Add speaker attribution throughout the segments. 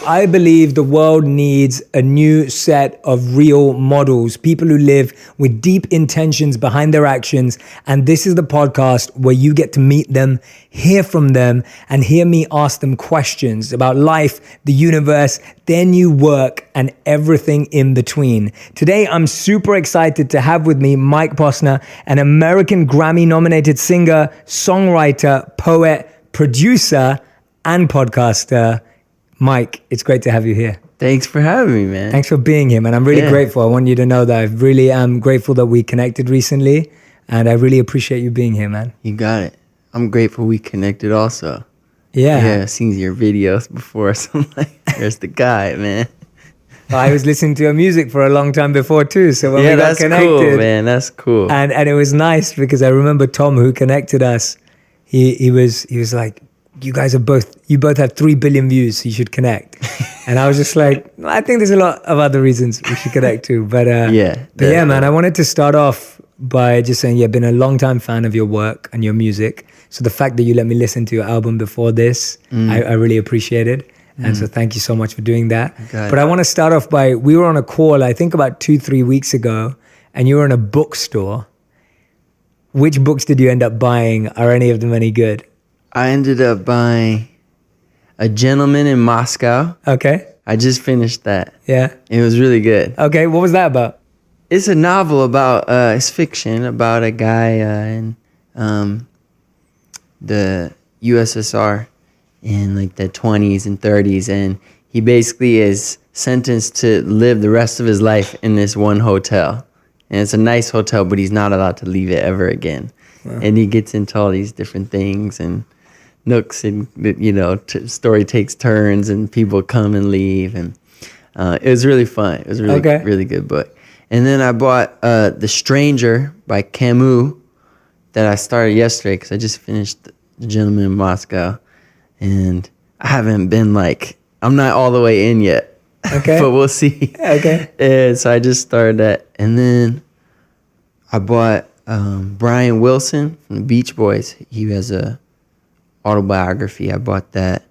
Speaker 1: I believe the world needs a new set of real models, people who live with deep intentions behind their actions. And this is the podcast where you get to meet them, hear from them, and hear me ask them questions about life, the universe, their new work, and everything in between. Today, I'm super excited to have with me Mike Posner, an American Grammy-nominated singer, songwriter, poet, producer, and podcaster. Mike, it's great to have you here.
Speaker 2: Thanks for having me, man.
Speaker 1: Thanks for being here, man. I'm really grateful. I want you to know that I really am grateful that we connected recently, and I really appreciate you being here, man.
Speaker 2: You got it. I'm grateful we connected also.
Speaker 1: Yeah.
Speaker 2: Yeah, I've seen your videos before, so I'm like, there's the guy, man.
Speaker 1: I was listening to your music for a long time before too, so when we got connected.
Speaker 2: Yeah, that's cool, man. That's cool.
Speaker 1: And it was nice because I remember Tom, who connected us, he was like, you both have 3 billion views, so you should connect. And I was just like, I think there's a lot of other reasons we should connect too. But yeah, man, I wanted to start off by just saying, been a long time fan of your work and your music. So the fact that you let me listen to your album before this, I really appreciated. And so thank you so much for doing that. But I want to start off by, we were on a call, I think about 2-3 weeks ago, and you were in a bookstore. Which books did you end up buying? Are any of them any good?
Speaker 2: I ended up buying A Gentleman in Moscow.
Speaker 1: Okay.
Speaker 2: I just finished that.
Speaker 1: Yeah.
Speaker 2: It was really good.
Speaker 1: Okay, what was that about?
Speaker 2: It's a novel about, it's fiction, about a guy in the USSR in like the 20s and 30s, and he basically is sentenced to live the rest of his life in this one hotel. And it's a nice hotel, but he's not allowed to leave it ever again. Wow. And he gets into all these different things and nooks, and story takes turns, and people come and leave, and it was really fun. It was a really good book. And then I bought The Stranger by Camus that I started yesterday because I just finished The Gentleman in Moscow, and I haven't been I'm not all the way in yet. Okay. But we'll see.
Speaker 1: Okay.
Speaker 2: And so I just started that. And then I bought Brian Wilson from the Beach Boys. He has a autobiography. I bought that.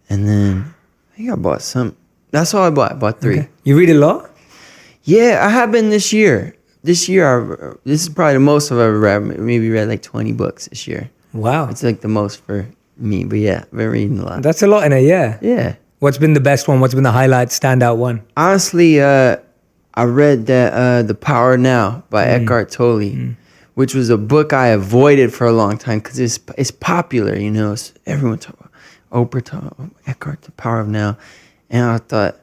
Speaker 2: And then I think I bought some. That's all I bought. I bought 3. Okay.
Speaker 1: You read a lot?
Speaker 2: Yeah, I have been this year. This is probably the most I've ever read. Maybe read like 20 books this year.
Speaker 1: Wow.
Speaker 2: It's like the most for me. But yeah, I've been reading a lot.
Speaker 1: That's a lot in a year.
Speaker 2: Yeah.
Speaker 1: What's been the best one? What's been the highlight, standout one?
Speaker 2: Honestly, I read that The Power Now by Eckhart Tolle, which was a book I avoided for a long time because it's popular, everyone talk about Oprah talk, Eckhart, The Power of Now. And I thought,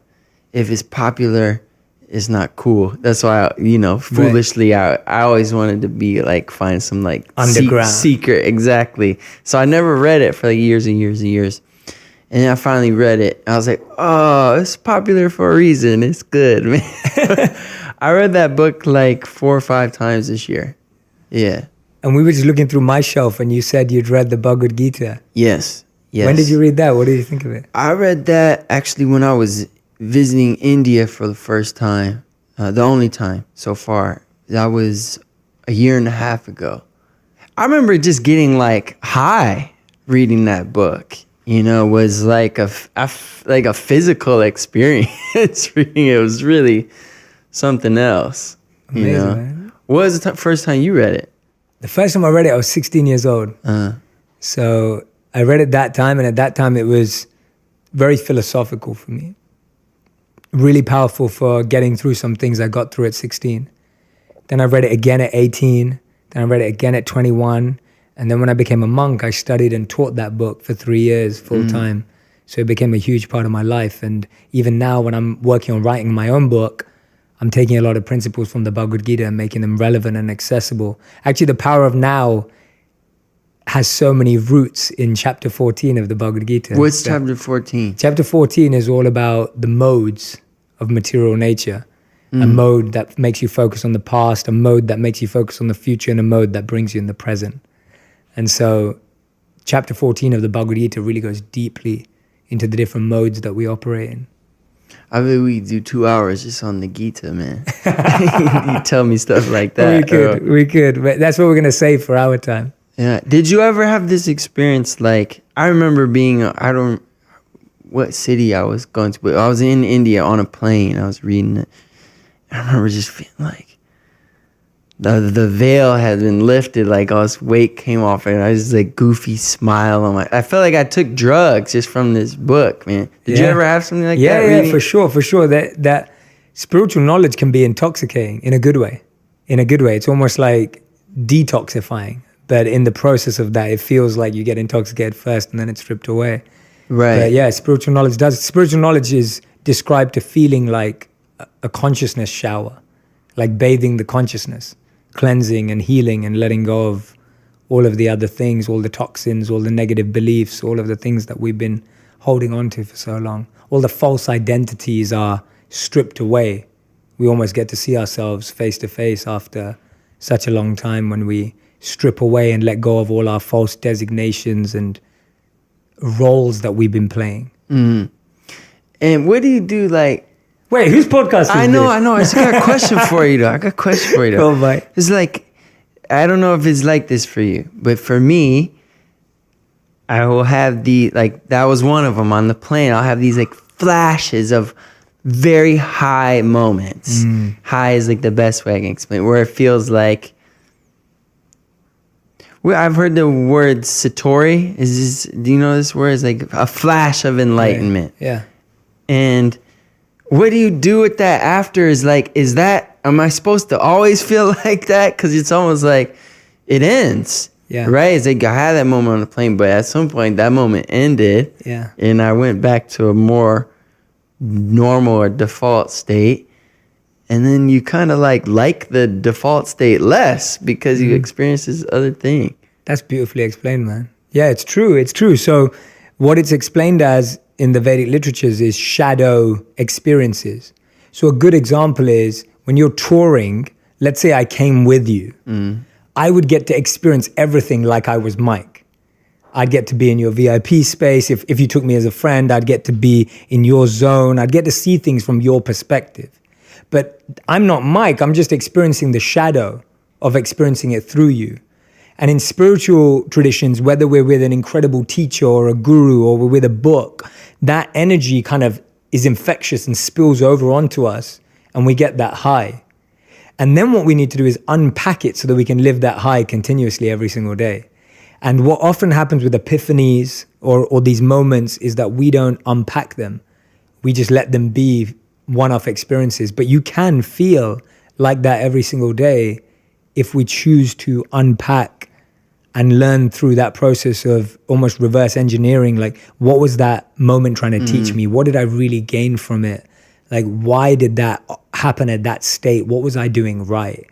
Speaker 2: if it's popular, it's not cool. That's why, foolishly, I always wanted to be find some
Speaker 1: underground
Speaker 2: secret. Exactly. So I never read it for years and years and years. And then I finally read it. I was like, oh, it's popular for a reason. It's good, man. I read that book 4 or 5 times this year. Yeah.
Speaker 1: And we were just looking through my shelf, and you said you'd read the Bhagavad Gita.
Speaker 2: Yes.
Speaker 1: When did you read that? What did you think of it?
Speaker 2: I read that actually when I was visiting India for the first time. The only time so far. That was a year and a half ago. I remember just getting high reading that book. Was like a physical experience reading it. It was really something else.
Speaker 1: Amazing, man.
Speaker 2: What was the first time you read it?
Speaker 1: The first time I read it, I was 16 years old. So I read it that time, and at that time it was very philosophical for me. Really powerful for getting through some things I got through at 16. Then I read it again at 18. Then I read it again at 21. And then when I became a monk, I studied and taught that book for 3 years full time. So it became a huge part of my life. And even now when I'm working on writing my own book, I'm taking a lot of principles from the Bhagavad Gita and making them relevant and accessible. Actually, The Power of Now has so many roots in chapter 14 of the Bhagavad Gita.
Speaker 2: What's chapter 14?
Speaker 1: Chapter 14 is all about the modes of material nature. A mode that makes you focus on the past, a mode that makes you focus on the future, and a mode that brings you in the present. And so chapter 14 of the Bhagavad Gita really goes deeply into the different modes that we operate in.
Speaker 2: I mean, we do 2 hours just on the Gita, man. You tell me stuff like that.
Speaker 1: We could. But that's what we're going to save for our time.
Speaker 2: Yeah. Did you ever have this experience? I remember being, what city I was going to, but I was in India on a plane. I was reading it. I remember just feeling like the veil had been lifted, like all this weight came off, and I just like goofy smile on my. I felt like I took drugs just from this book, man. Did you ever have something like that?
Speaker 1: Yeah, for sure. That spiritual knowledge can be intoxicating in a good way. In a good way, it's almost like detoxifying. But in the process of that, it feels like you get intoxicated first, and then it's stripped away.
Speaker 2: Right.
Speaker 1: But yeah, spiritual knowledge does. Spiritual knowledge is described to feeling like a consciousness shower, like bathing the consciousness, cleansing and healing and letting go of all of the other things, all the toxins, all the negative beliefs, all of the things that we've been holding on to for so long. All the false identities are stripped away. We almost get to see ourselves face to face after such a long time when we strip away and let go of all our false designations and roles that we've been playing.
Speaker 2: Mm. And what do you do, like...
Speaker 1: Wait, whose podcast is
Speaker 2: I know. I just got a question for you, though.
Speaker 1: Oh, my.
Speaker 2: It's like, I don't know if it's like this for you, but for me, I will have that was one of them on the plane. I'll have these, like, flashes of very high moments. High is, like, the best way I can explain it, where it feels like... I've heard the word satori. Do you know this word? It's like a flash of enlightenment.
Speaker 1: Yeah.
Speaker 2: And what do you do with that after? Am I supposed to always feel like that? Because it's almost like it ends.
Speaker 1: Yeah.
Speaker 2: Right? It's like I had that moment on the plane, but at some point that moment ended.
Speaker 1: Yeah.
Speaker 2: And I went back to a more normal or default state. And then you kind of like the default state less because you experience this other thing.
Speaker 1: That's beautifully explained, man. Yeah, it's true. It's true. So what it's explained as in the Vedic literatures is shadow experiences. So a good example is when you're touring, let's say I came with you, I would get to experience everything like I was Mike. I'd get to be in your VIP space. If you took me as a friend, I'd get to be in your zone. I'd get to see things from your perspective. But I'm not Mike. I'm just experiencing the shadow of experiencing it through you. And in spiritual traditions, whether we're with an incredible teacher or a guru or we're with a book, that energy kind of is infectious and spills over onto us and we get that high. And then what we need to do is unpack it so that we can live that high continuously every single day. And what often happens with epiphanies or these moments is that we don't unpack them. We just let them be one-off experiences. But you can feel like that every single day if we choose to unpack and learn through that process of almost reverse engineering, like what was that moment trying to teach me? What did I really gain from it? Like why did that happen at that state? What was I doing right?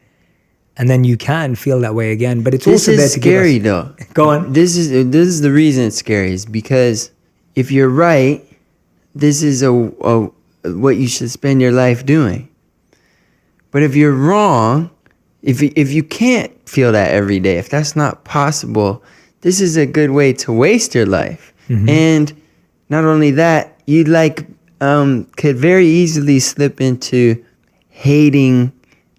Speaker 1: And then you can feel that way again. But it's also there to
Speaker 2: scary
Speaker 1: give us...
Speaker 2: though.
Speaker 1: Go on.
Speaker 2: This is the reason it's scary is because if you're right, this is what you should spend your life doing. But if you're wrong, if you can't feel that every day, if that's not possible, this is a good way to waste your life. And not only that, you could very easily slip into hating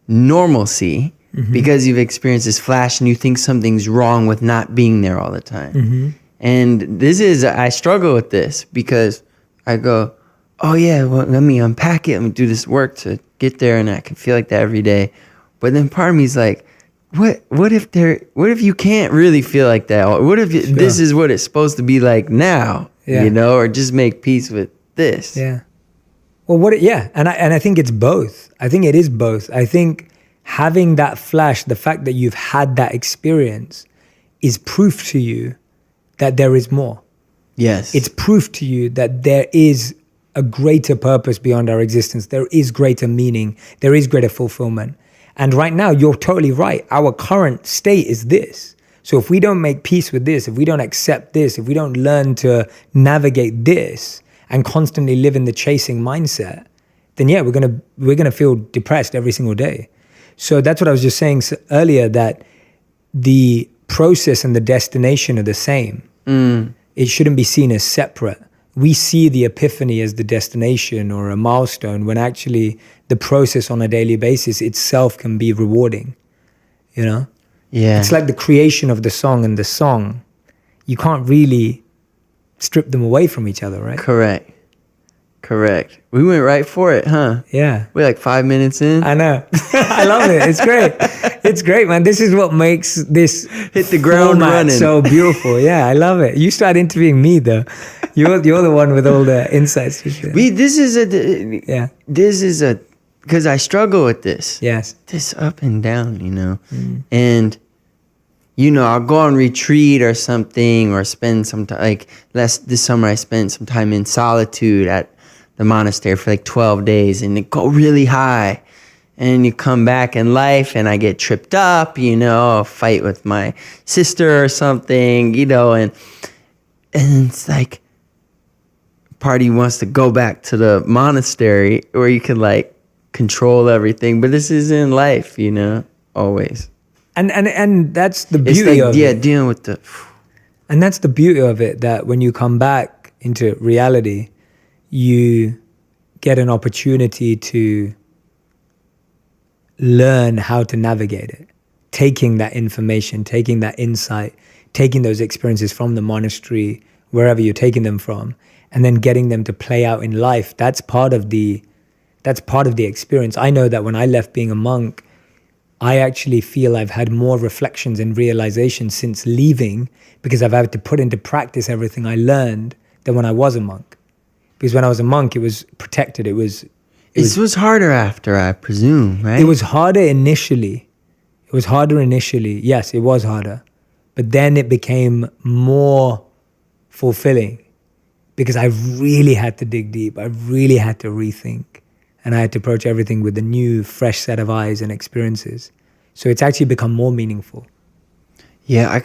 Speaker 2: normalcy because you've experienced this flash and you think something's wrong with not being there all the time. And I struggle with this because I go, oh yeah, well, let me unpack it. Let me do this work to get there, and I can feel like that every day. But then part of me is like, what if you can't really feel like that? What if this is what it's supposed to be like now? You know, or just make peace with this.
Speaker 1: Yeah. Well, and I think it's both. I think it is both. I think having that flash, the fact that you've had that experience, is proof to you that there is more.
Speaker 2: Yes.
Speaker 1: It's proof to you that there is a greater purpose beyond our existence. There is greater meaning. There is greater fulfillment. And right now, you're totally right. Our current state is this. So if we don't make peace with this, if we don't accept this, if we don't learn to navigate this and constantly live in the chasing mindset, then yeah, we're gonna feel depressed every single day. So that's what I was just saying earlier, that the process and the destination are the same. It shouldn't be seen as separate. We see the epiphany as the destination or a milestone when actually the process on a daily basis itself can be rewarding, you know?
Speaker 2: Yeah.
Speaker 1: It's like the creation of the song and the song. You can't really strip them away from each other, right?
Speaker 2: Correct. Correct. We went right for it, huh?
Speaker 1: Yeah.
Speaker 2: We're like 5 minutes in.
Speaker 1: I know. I love it. It's great. It's great, man. This is what makes this
Speaker 2: Hit the ground
Speaker 1: format
Speaker 2: running.
Speaker 1: so beautiful. Yeah, I love it. You start interviewing me though. You're the one with all the insights to share.
Speaker 2: This is because I struggle with this.
Speaker 1: Yes.
Speaker 2: This up and down, and I'll go on retreat or something, or spend some time. Like this summer, I spent some time in solitude at the monastery for like 12 days, and it go really high. And you come back in life, and I get tripped up, a fight with my sister or something, and it's like part of you wants to go back to the monastery where you can like control everything, but this is in life, always.
Speaker 1: And that's the beauty of it.
Speaker 2: Dealing with the.
Speaker 1: And that's the beauty of it, that when you come back into reality, you get an opportunity to learn how to navigate it, taking that information, taking that insight, taking those experiences from the monastery, wherever you're taking them from, and then getting them to play out in life. That's part of the experience. I know that when I left being a monk, I actually feel I've had more reflections and realizations since leaving, because I've had to put into practice everything I learned, than when I was a monk. Because when I was a monk, it was protected. It was
Speaker 2: harder after, I presume, right?
Speaker 1: It was harder initially. Yes, it was harder. But then it became more fulfilling, because I really had to dig deep. I really had to rethink. And I had to approach everything with a new, fresh set of eyes and experiences. So it's actually become more meaningful.
Speaker 2: Yeah,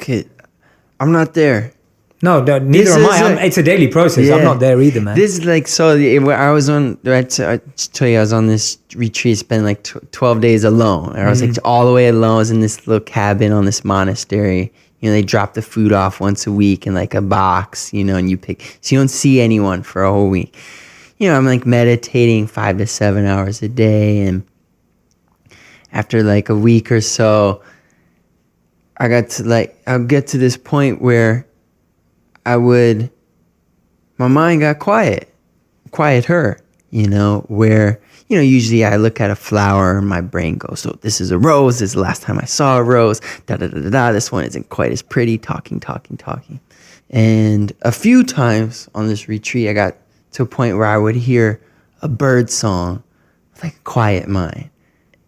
Speaker 2: I'm not there.
Speaker 1: No, neither am I. It's a daily process. Yeah. I'm not there either, man.
Speaker 2: This is like, I was on this retreat, spent like 12 days alone. I was like all the way alone. I was in this little cabin on this monastery. They drop the food off once a week in like a box, and you pick. So you don't see anyone for a whole week. I'm like meditating 5 to 7 hours a day. And after like a week or so, I'll get to this point where my mind got quieter, where, usually I look at a flower and my brain goes, so this is a rose. This is the last time I saw a rose. This one isn't quite as pretty, talking. And a few times on this retreat, I got to a point where I would hear a bird song with like a quiet mind.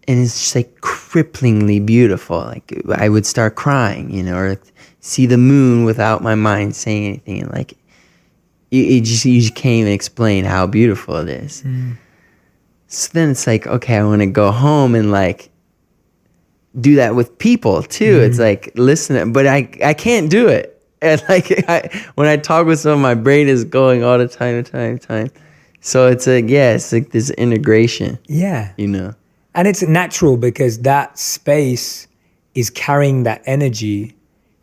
Speaker 2: And it's just like cripplingly beautiful. Like I would start crying, or see the moon without my mind saying anything. And like, you just can't even explain how beautiful it is. So then it's like, okay, I want to go home and like do that with people too. It's like, listen, but I can't do it. And like, when I talk with someone, my brain is going all the time. So it's like, it's like this integration.
Speaker 1: Yeah.
Speaker 2: And
Speaker 1: it's natural, because that space is carrying that energy,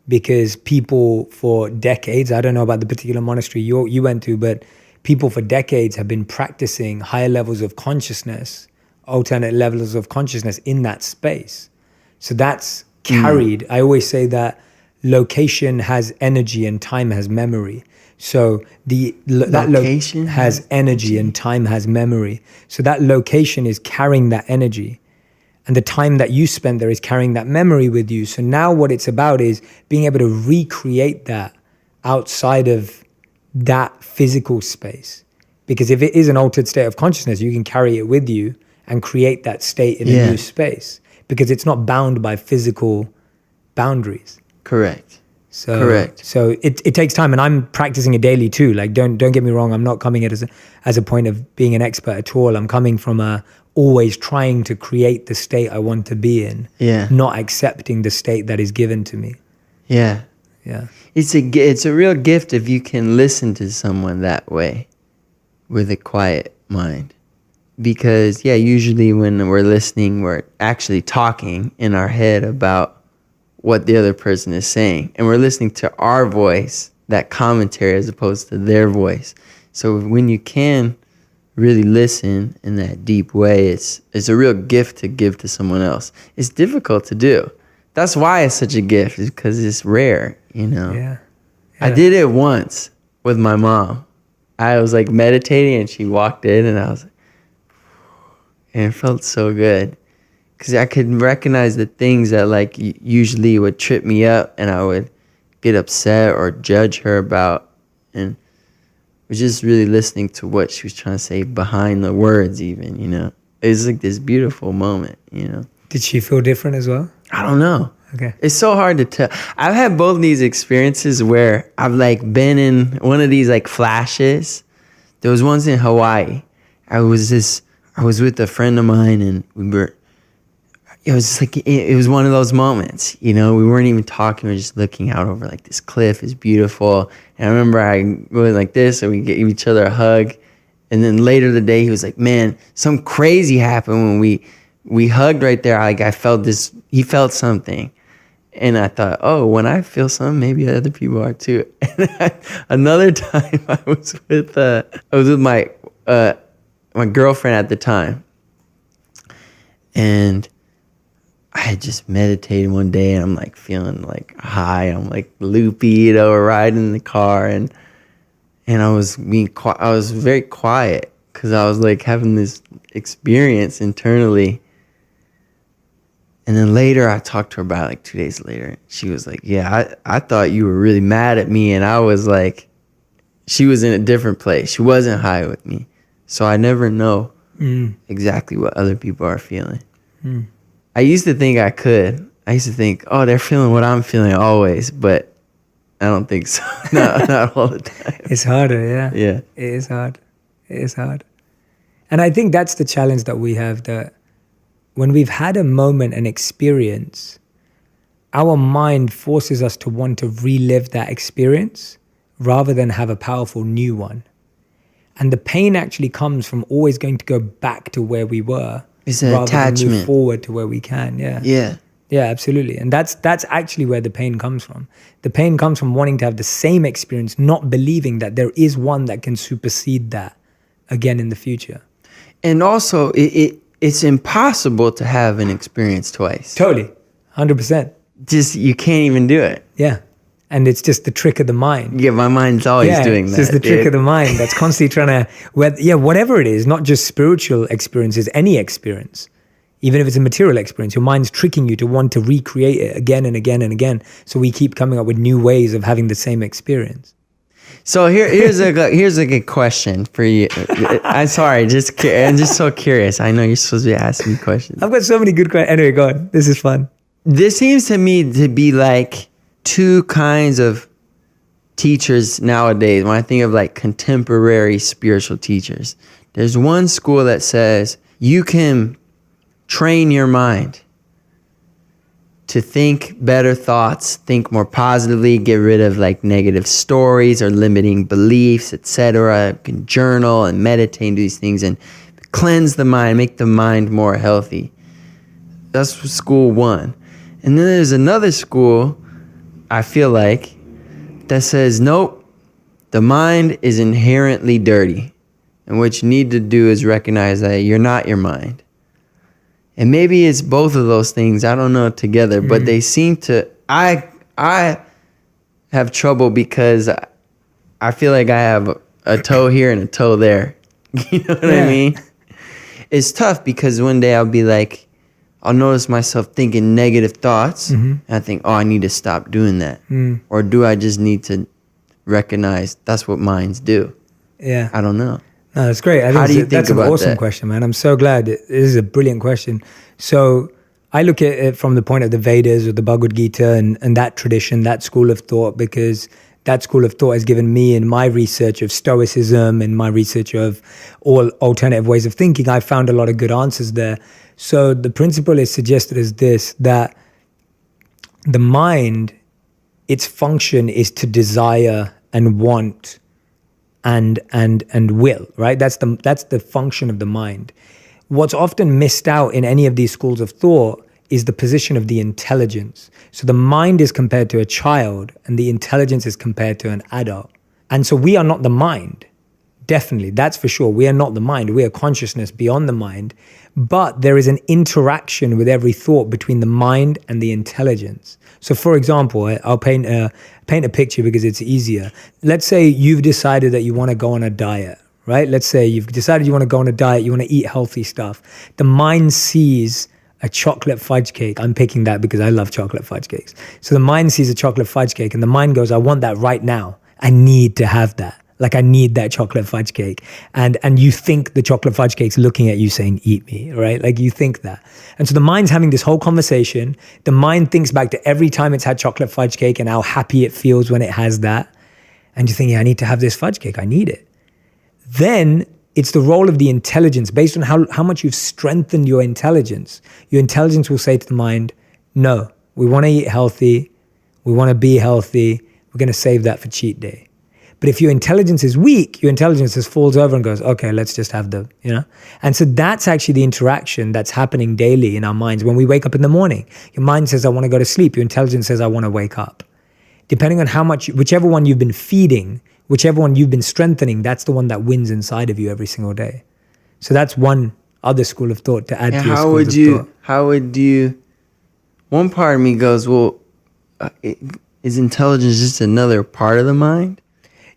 Speaker 1: because people for decades, I don't know about the particular monastery you went to, but people for decades have been practicing higher levels of consciousness, alternate levels of consciousness in that space. So that's carried. I always say that location has energy and time has memory. So that location has energy and time has memory. So that location is carrying that energy. And the time that you spent there is carrying that memory with you. So now what it's about is being able to recreate that outside of that physical space. Because if it is an altered state of consciousness, you can carry it with you and create that state in a new space. Because it's not bound by physical boundaries.
Speaker 2: Correct.
Speaker 1: So it takes time, and I'm practicing it daily too. Like don't get me wrong, I'm not coming at it as a point of being an expert at all. I'm coming from always trying to create the state I want to be in, not accepting the state that is given to me.
Speaker 2: Yeah. It's a real gift if you can listen to someone that way, with a quiet mind. Because usually when we're listening, we're actually talking in our head about what the other person is saying, and we're listening to our voice, that commentary, as opposed to their voice. So when you can really listen in that deep way, it's a real gift to give to someone else. It's difficult to do. That's why it's such a gift, is because it's rare,
Speaker 1: Yeah.
Speaker 2: I did it once with my mom. I was like meditating and she walked in and I was like, and it felt so good. Because I could recognize the things that like usually would trip me up and I would get upset or judge her about. And was just really listening to what she was trying to say behind the words even, you know. It was like this beautiful moment, you know.
Speaker 1: Did she feel different as well?
Speaker 2: I don't know.
Speaker 1: Okay.
Speaker 2: It's so hard to tell. I've had both these experiences where I've like been in one of these like flashes. There was once in Hawaii. I was with a friend of mine and it was like, it was one of those moments, you know, we weren't even talking. We were just looking out over like this cliff is beautiful. And I remember I going like this and we gave each other a hug. And then later the day, he was like, man, something crazy happened when we hugged right there. Like I felt this, he felt something. And I thought, oh, when I feel something, maybe other people are too. And another time I was with my girlfriend at the time. And I had just meditated one day and I'm like feeling like high. I'm like loopy, you know, riding in the car and I was I was very quiet because I was like having this experience internally. And then later I talked to her about it, like 2 days later. She was like, yeah, I thought you were really mad at me. And I was like, she was in a different place. She wasn't high with me. So I never know exactly what other people are feeling. I used to think I could. I used to think, oh, they're feeling what I'm feeling always, but I don't think so. Not all the time.
Speaker 1: It's harder, yeah.
Speaker 2: Yeah.
Speaker 1: It is hard. It is hard. And I think that's the challenge that we have, that when we've had a moment, an experience, our mind forces us to want to relive that experience rather than have a powerful new one. And the pain actually comes from always going to go back to where we were.
Speaker 2: It's an
Speaker 1: rather
Speaker 2: attachment.
Speaker 1: than move forward to where we can, yeah.
Speaker 2: Yeah.
Speaker 1: Yeah, absolutely. And that's actually where the pain comes from. The pain comes from wanting to have the same experience, not believing that there is one that can supersede that again in the future.
Speaker 2: And also, it's impossible to have an experience twice.
Speaker 1: Totally, 100%.
Speaker 2: Just, you can't even do it.
Speaker 1: Yeah. And it's just the trick of the mind.
Speaker 2: Yeah, my mind's always doing that.
Speaker 1: It's just the trick of the mind that's constantly trying to, whatever it is, not just spiritual experiences, any experience. Even if it's a material experience, your mind's tricking you to want to recreate it again and again and again. So we keep coming up with new ways of having the same experience.
Speaker 2: So here's a good question for you. I'm sorry, I'm just so curious. I know you're supposed to be asking me questions.
Speaker 1: I've got so many good questions. Anyway, go on. This is fun.
Speaker 2: This seems to me to be like two kinds of teachers nowadays. When I think of like contemporary spiritual teachers, there's one school that says you can train your mind to think better thoughts, think more positively, get rid of like negative stories or limiting beliefs, etc. You can journal and meditate and do these things and cleanse the mind, make the mind more healthy. That's school one. And then there's another school, I feel like, that says, nope, the mind is inherently dirty. And what you need to do is recognize that you're not your mind. And maybe it's both of those things, I don't know, together, but they seem to, I have trouble because I feel like I have a toe here and a toe there. You know what I mean? It's tough because one day I'll be like, I'll notice myself thinking negative thoughts, and I think, oh, I need to stop doing that. Or do I just need to recognize that's what minds do?
Speaker 1: Yeah.
Speaker 2: I don't know.
Speaker 1: No, that's great.
Speaker 2: How do you think
Speaker 1: that's an
Speaker 2: about
Speaker 1: awesome
Speaker 2: that?
Speaker 1: question, man. I'm so glad. This is a brilliant question. So I look at it from the point of the Vedas or the Bhagavad Gita and that tradition, that school of thought, because that school of thought has given me, in my research of Stoicism and my research of all alternative ways of thinking, I found a lot of good answers there. So the principle is suggested as this, that the mind, its function is to desire and want and will, right? That's the function of the mind. What's often missed out in any of these schools of thought is the position of the intelligence. So the mind is compared to a child and the intelligence is compared to an adult. And so we are not the mind. Definitely, that's for sure. We are not the mind. We are consciousness beyond the mind. But there is an interaction with every thought between the mind and the intelligence. So, for example, I'll paint a picture because it's easier. Let's say you've decided that you want to go on a diet, right? Let's say you've decided you want to go on a diet, you want to eat healthy stuff. The mind sees a chocolate fudge cake. I'm picking that because I love chocolate fudge cakes. So the mind sees a chocolate fudge cake and the mind goes, I want that right now. I need to have that. Like, I need that chocolate fudge cake. And you think the chocolate fudge cake's looking at you saying, eat me, right? Like, you think that. And so the mind's having this whole conversation. The mind thinks back to every time it's had chocolate fudge cake and how happy it feels when it has that. And you think, yeah, I need to have this fudge cake. I need it. Then it's the role of the intelligence based on how much you've strengthened your intelligence. Your intelligence will say to the mind, no, we want to eat healthy. We want to be healthy. We're going to save that for cheat day. But if your intelligence is weak, your intelligence just falls over and goes, okay, let's just have And so that's actually the interaction that's happening daily in our minds. When we wake up in the morning, your mind says, I want to go to sleep. Your intelligence says, I want to wake up. Depending on how much, whichever one you've been feeding, whichever one you've been strengthening, that's the one that wins inside of you every single day. So that's one other school of thought to add to your school of thought.
Speaker 2: How would you, one part of me goes, well, is intelligence just another part of the mind?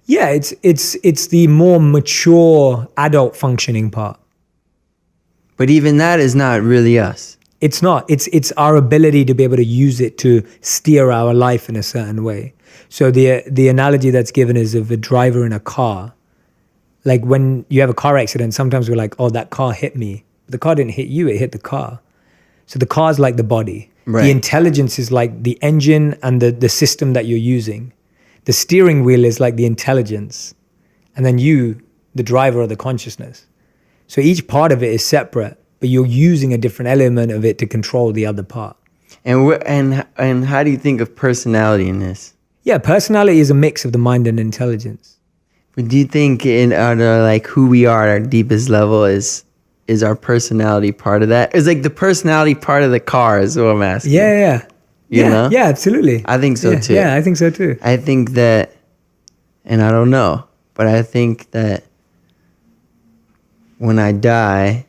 Speaker 1: Yeah, it's the more mature adult functioning part.
Speaker 2: But even that is not really us.
Speaker 1: It's not. It's our ability to be able to use it to steer our life in a certain way. So the analogy that's given is of a driver in a car. Like when you have a car accident, sometimes we're like, oh, that car hit me. The car didn't hit you, it hit the car. So the car's like the body. Right. The intelligence is like the engine and the system that you're using. The steering wheel is like the intelligence. And then you, the driver, are the consciousness. So each part of it is separate, but you're using a different element of it to control the other part.
Speaker 2: And how do you think of personality in this?
Speaker 1: Yeah, personality is a mix of the mind and intelligence.
Speaker 2: But do you think like who we are at our deepest level is our personality part of that? Is like the personality part of the car is what I'm asking.
Speaker 1: Yeah.
Speaker 2: You know?
Speaker 1: Yeah, absolutely.
Speaker 2: I think so too.
Speaker 1: Yeah, I think so too.
Speaker 2: I think that, and I don't know, but I think that when I die,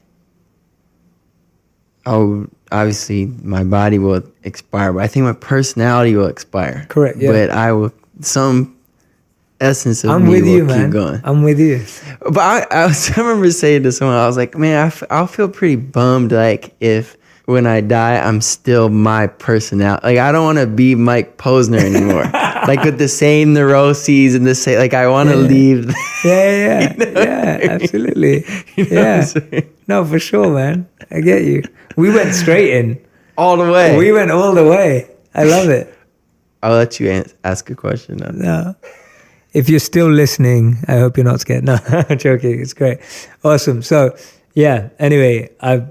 Speaker 2: obviously my body will expire, but I think my personality will expire.
Speaker 1: Correct, yeah.
Speaker 2: But some essence of
Speaker 1: I'm
Speaker 2: me
Speaker 1: with
Speaker 2: will
Speaker 1: you,
Speaker 2: keep
Speaker 1: man.
Speaker 2: going.
Speaker 1: I'm with you.
Speaker 2: But I remember saying to someone, I was like, man, I'll feel pretty bummed like if when I die, I'm still my personality. Like, I don't want to be Mike Posner anymore. Like, with the same neuroses and the same, like, I want to leave.
Speaker 1: Yeah, absolutely. No, for sure, man. I get you. We went straight in.
Speaker 2: All the way.
Speaker 1: We went all the way. I love it.
Speaker 2: I'll let you ask a question now.
Speaker 1: No. If you're still listening, I hope you're not scared. No, I'm joking. It's great. Awesome. So, yeah, anyway, I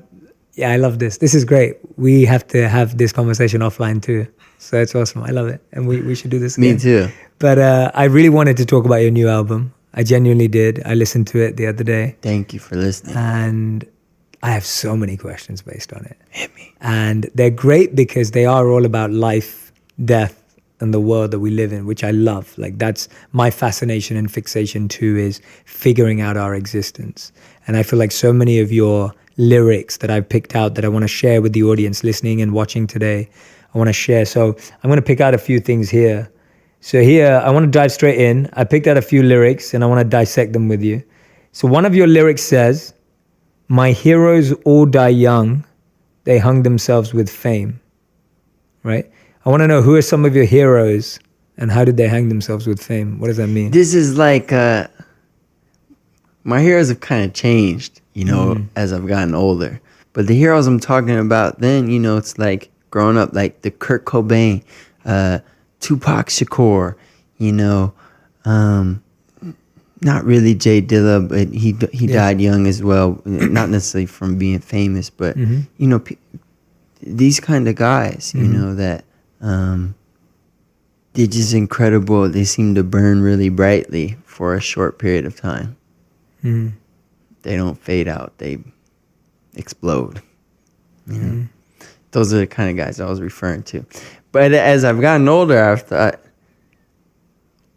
Speaker 1: love this. This is great. We have to have this conversation offline too. So it's awesome. I love it. And we should do this again.
Speaker 2: Me too.
Speaker 1: But I really wanted to talk about your new album. I genuinely did. I listened to it the other day.
Speaker 2: Thank you for listening.
Speaker 1: And I have so many questions based on it.
Speaker 2: Hit me.
Speaker 1: And they're great because they are all about life, death, and the world that we live in, which I love. Like, that's my fascination and fixation too, is figuring out our existence. And I feel like so many of your lyrics that I've picked out that I want to share with the audience listening and watching today, I want to share. So I'm going to pick out a few things here. So here, I want to dive straight in. I picked out a few lyrics and I want to dissect them with you. So one of your lyrics says, my heroes all die young, they hung themselves with fame, right? I want to know, who are some of your heroes and how did they hang themselves with fame? What does that mean?
Speaker 2: This is like, my heroes have kind of changed, as I've gotten older. But the heroes I'm talking about then, it's like growing up, like the Kurt Cobain, Tupac Shakur, not really Jay Dilla, but he died young as well. Not necessarily from being famous, but, these kind of guys, that they're just incredible. They seem to burn really brightly for a short period of time. Mm-hmm. They don't fade out. They explode. Those are the kind of guys I was referring to. But as I've gotten older, I've thought,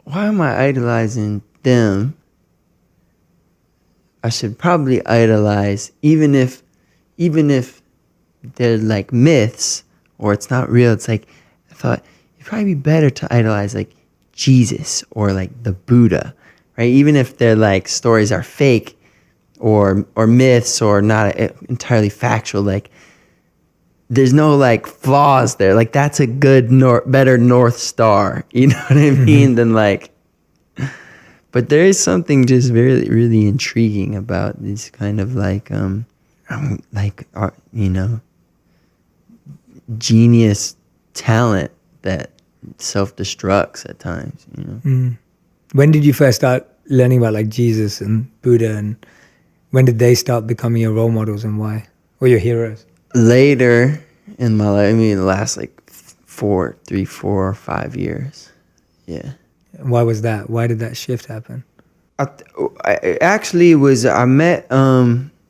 Speaker 2: why am I idolizing them I should probably idolize, even if they're like myths or it's not real. It's like, I thought it'd probably be better to idolize like Jesus or like the Buddha, right? Even if their like stories are fake or myths or not entirely factual, like there's no like flaws there. Like that's a good better North Star, you know what I mean? Than like, but there is something just really, really intriguing about this kind of like, you know, genius talent that self-destructs at times, you know.
Speaker 1: When did you first start learning about like Jesus and Buddha, and when did they start becoming your role models and why, or your heroes?
Speaker 2: Later in my life, I mean, the last like 4 or 5 years. Yeah.
Speaker 1: Why was that? Why did that shift happen?
Speaker 2: I actually I met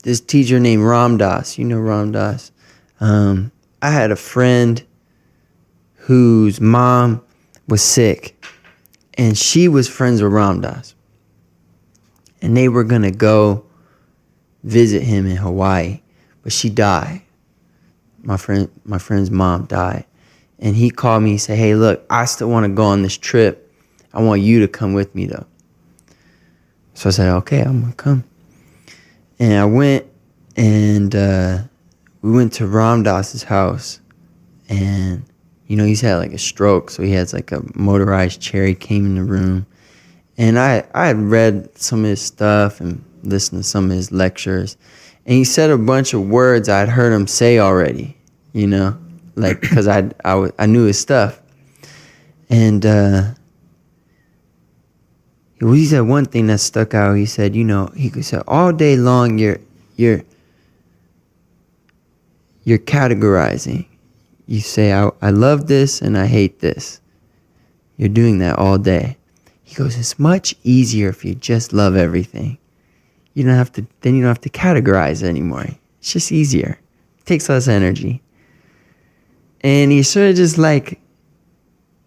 Speaker 2: this teacher named Ram Dass. You know Ram Dass. I had a friend whose mom was sick, and she was friends with Ram Dass. And they were gonna go visit him in Hawaii, but she died. My friend's mom died, and he called me and said, "Hey, look, I still want to go on this trip. I want you to come with me, though." So I said, "Okay, I'm gonna come." And I went, and we went to Ram Dass's house, and you know he's had like a stroke, so he has like a motorized chair. He came in the room, and I had read some of his stuff and listened to some of his lectures, and he said a bunch of words I'd heard him say already, you know, like because I knew his stuff, and he said one thing that stuck out. He said, you know, he said all day long you're categorizing. You say I love this and I hate this. You're doing that all day. He goes, it's much easier if you just love everything. You don't have to categorize anymore. It's just easier. It takes less energy. And he sort of just like,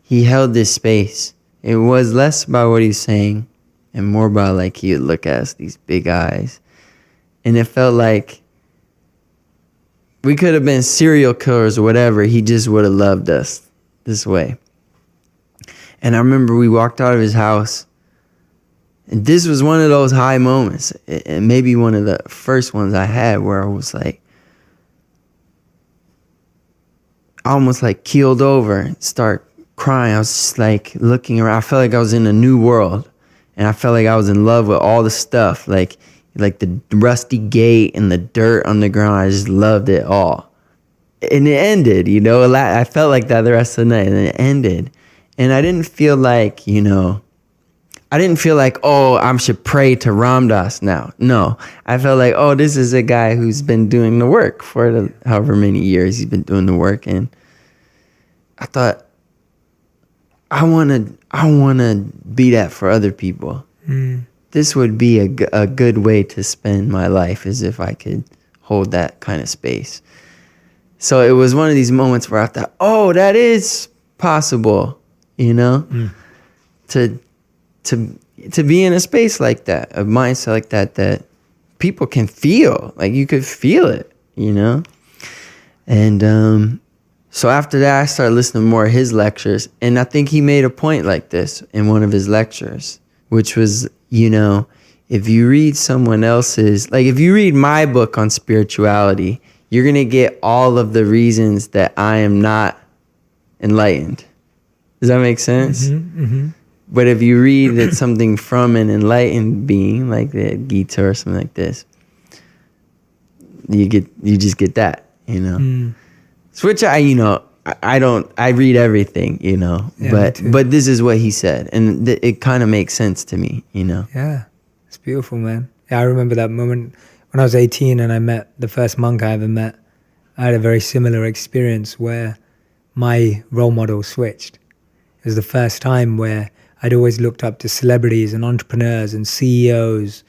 Speaker 2: he held this space. It was less about what he's saying and more about like he would look at us, these big eyes. And it felt like we could have been serial killers or whatever. He just would have loved us this way. And I remember we walked out of his house, and this was one of those high moments, and maybe one of the first ones I had where I was like, almost like keeled over and start crying. I was just like looking around. I felt like I was in a new world, and I felt like I was in love with all the stuff, like the rusty gate and the dirt on the ground. I just loved it all. And it ended, you know, I felt like that the rest of the night, and it ended. And I didn't feel like, you know, oh, I should pray to Ram Dass now. No, I felt like, oh, this is a guy who's been doing the work for however many years he's been doing the work. And I thought, I want to be that for other people. This would be a good way to spend my life, as if I could hold that kind of space. So it was one of these moments where I thought, oh, that is possible, you know, to be in a space like that, a mindset like that people can feel, like you could feel it, you know. And so after that, I started listening to more of his lectures, and I think he made a point like this in one of his lectures, which was, you know, if you read someone else's, like if you read my book on spirituality, you're going to get all of the reasons that I am not enlightened. Does that make sense? But if you read it, something from an enlightened being, like the Gita or something like this, you just get that, you know. So which I read everything, you know,
Speaker 1: Yeah,
Speaker 2: but this is what he said, and it kind of makes sense to me, you know.
Speaker 1: Yeah, it's beautiful, man. Yeah, I remember that moment when I was 18 and I met the first monk I ever met. I had a very similar experience where my role model switched. It was the first time where I'd always looked up to celebrities and entrepreneurs and CEOs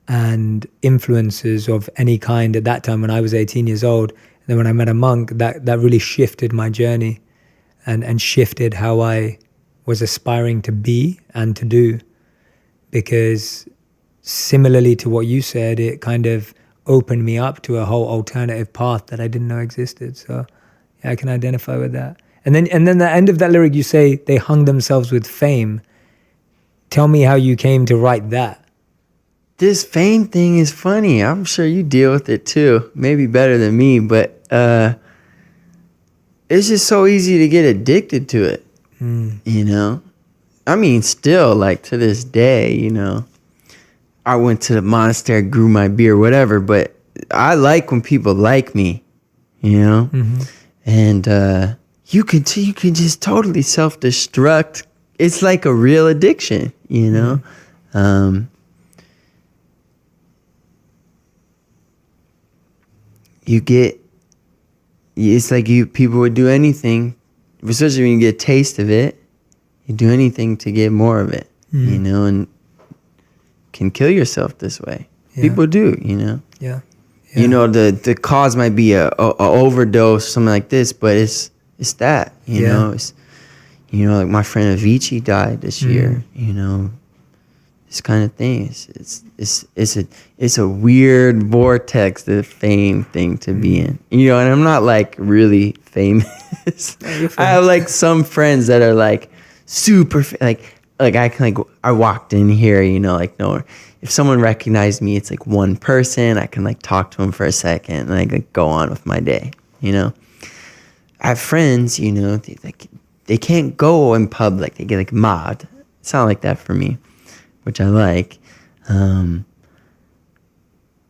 Speaker 1: and influencers of any kind at that time when I was 18 years old. And then when I met a monk, that really shifted my journey and shifted how I was aspiring to be and to do. Because similarly to what you said, it kind of opened me up to a whole alternative path that I didn't know existed. So yeah, I can identify with that. And then the end of that lyric, you say they hung themselves with fame. Tell me how you came to write that.
Speaker 2: This fame thing is funny. I'm sure you deal with it too. Maybe better than me, but it's just so easy to get addicted to it. You know? I mean, still, like, to this day, you know, I went to the monastery, grew my beard, whatever, but I like when people like me, you know? And you could just totally self-destruct. It's like a real addiction, you know? It's like people would do anything, especially when you get a taste of it, you do anything to get more of it, you know, and can kill yourself this way. Yeah. People do, you know.
Speaker 1: Yeah.
Speaker 2: You know, the cause might be a overdose, something like this, but it's that, you know. It's, you know, like my friend Avicii died this year, you know. This kind of thing. It's a weird vortex, the fame thing to be in. You know, and I'm not like really famous. I have like some friends that are like super like I can like I walked in here, you know, like no, if someone recognized me, it's like one person. I can like talk to them for a second and I like go on with my day. You know, I have friends, you know, they can't go in public. They get like mobbed. It's not like that for me, which I like.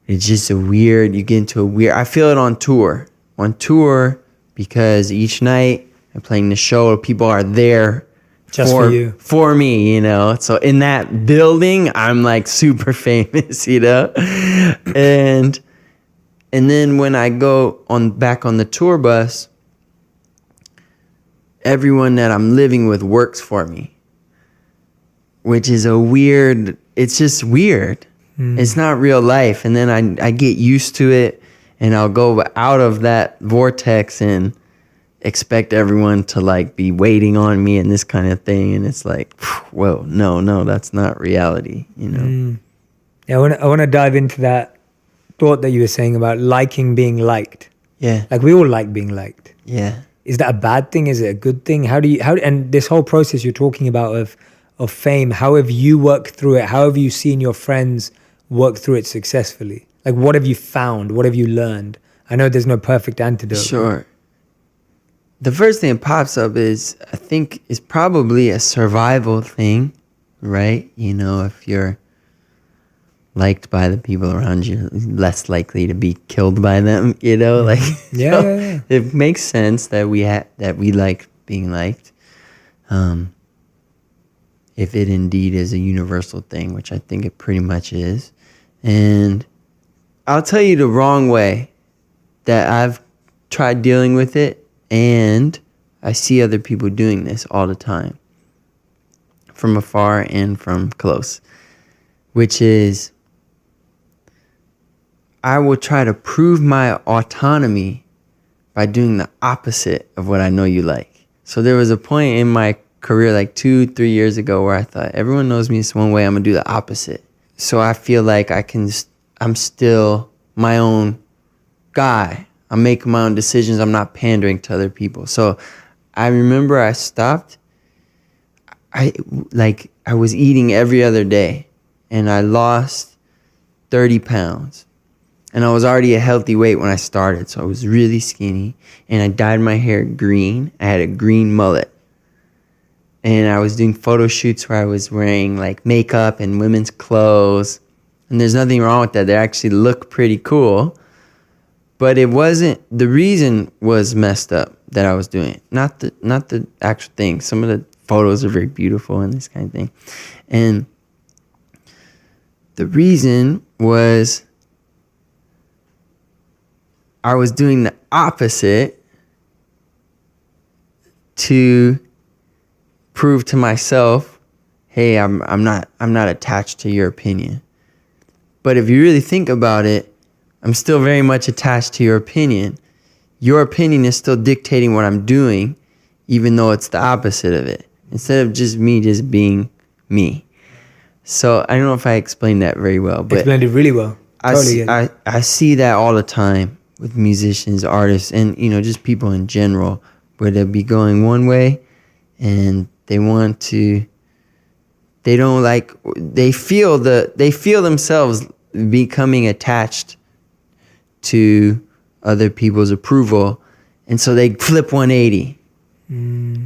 Speaker 2: It's just you get into a weird, I feel it on tour because each night I'm playing the show, people are there
Speaker 1: just for you,
Speaker 2: for me, you know. So in that building, I'm like super famous, you know. And then when I go back on the tour bus, everyone that I'm living with works for me, which is it's just weird. It's not real life. And then I get used to it, and I'll go out of that vortex and expect everyone to like be waiting on me and this kind of thing. And it's like, whoa, no, that's not reality, you know?
Speaker 1: Yeah, I want to dive into that thought that you were saying about liking being liked.
Speaker 2: Yeah.
Speaker 1: Like we all like being liked.
Speaker 2: Yeah.
Speaker 1: Is that a bad thing? Is it a good thing? And this whole process you're talking about of fame, how have you worked through it? How have you seen your friends work through it successfully? Like, what have you found? What have you learned? I know there's no perfect antidote.
Speaker 2: Sure. The first thing that pops up is probably a survival thing, right? You know, if you're liked by the people around you, less likely to be killed by them, you know? Like,
Speaker 1: yeah.
Speaker 2: It makes sense that we like being liked. If it indeed is a universal thing, which I think it pretty much is. And I'll tell you the wrong way that I've tried dealing with it, and I see other people doing this all the time, from afar and from close, which is I will try to prove my autonomy by doing the opposite of what I know you like. So there was a point in my career like 2-3 years ago where I thought everyone knows me this one way, I'm gonna do the opposite. So I feel like I'm still my own guy. I'm making my own decisions. I'm not pandering to other people. So I remember I stopped. I was eating every other day, and I lost 30 pounds. And I was already a healthy weight when I started, so I was really skinny. And I dyed my hair green. I had a green mullet. And I was doing photo shoots where I was wearing like makeup and women's clothes. And there's nothing wrong with that. They actually look pretty cool. But it wasn't, the reason was messed up that I was doing it. Not the actual thing. Some of the photos are very beautiful and this kind of thing. And the reason was I was doing the opposite to prove to myself, hey, I'm not attached to your opinion. But if you really think about it, I'm still very much attached to your opinion. Your opinion is still dictating what I'm doing, even though it's the opposite of it. Instead of just me just being me. So I don't know if I explained that very well, but
Speaker 1: Explained it really well. Totally.
Speaker 2: I see that all the time with musicians, artists, and just people in general, where they'll be going one way, and they feel themselves becoming attached to other people's approval, and so they flip 180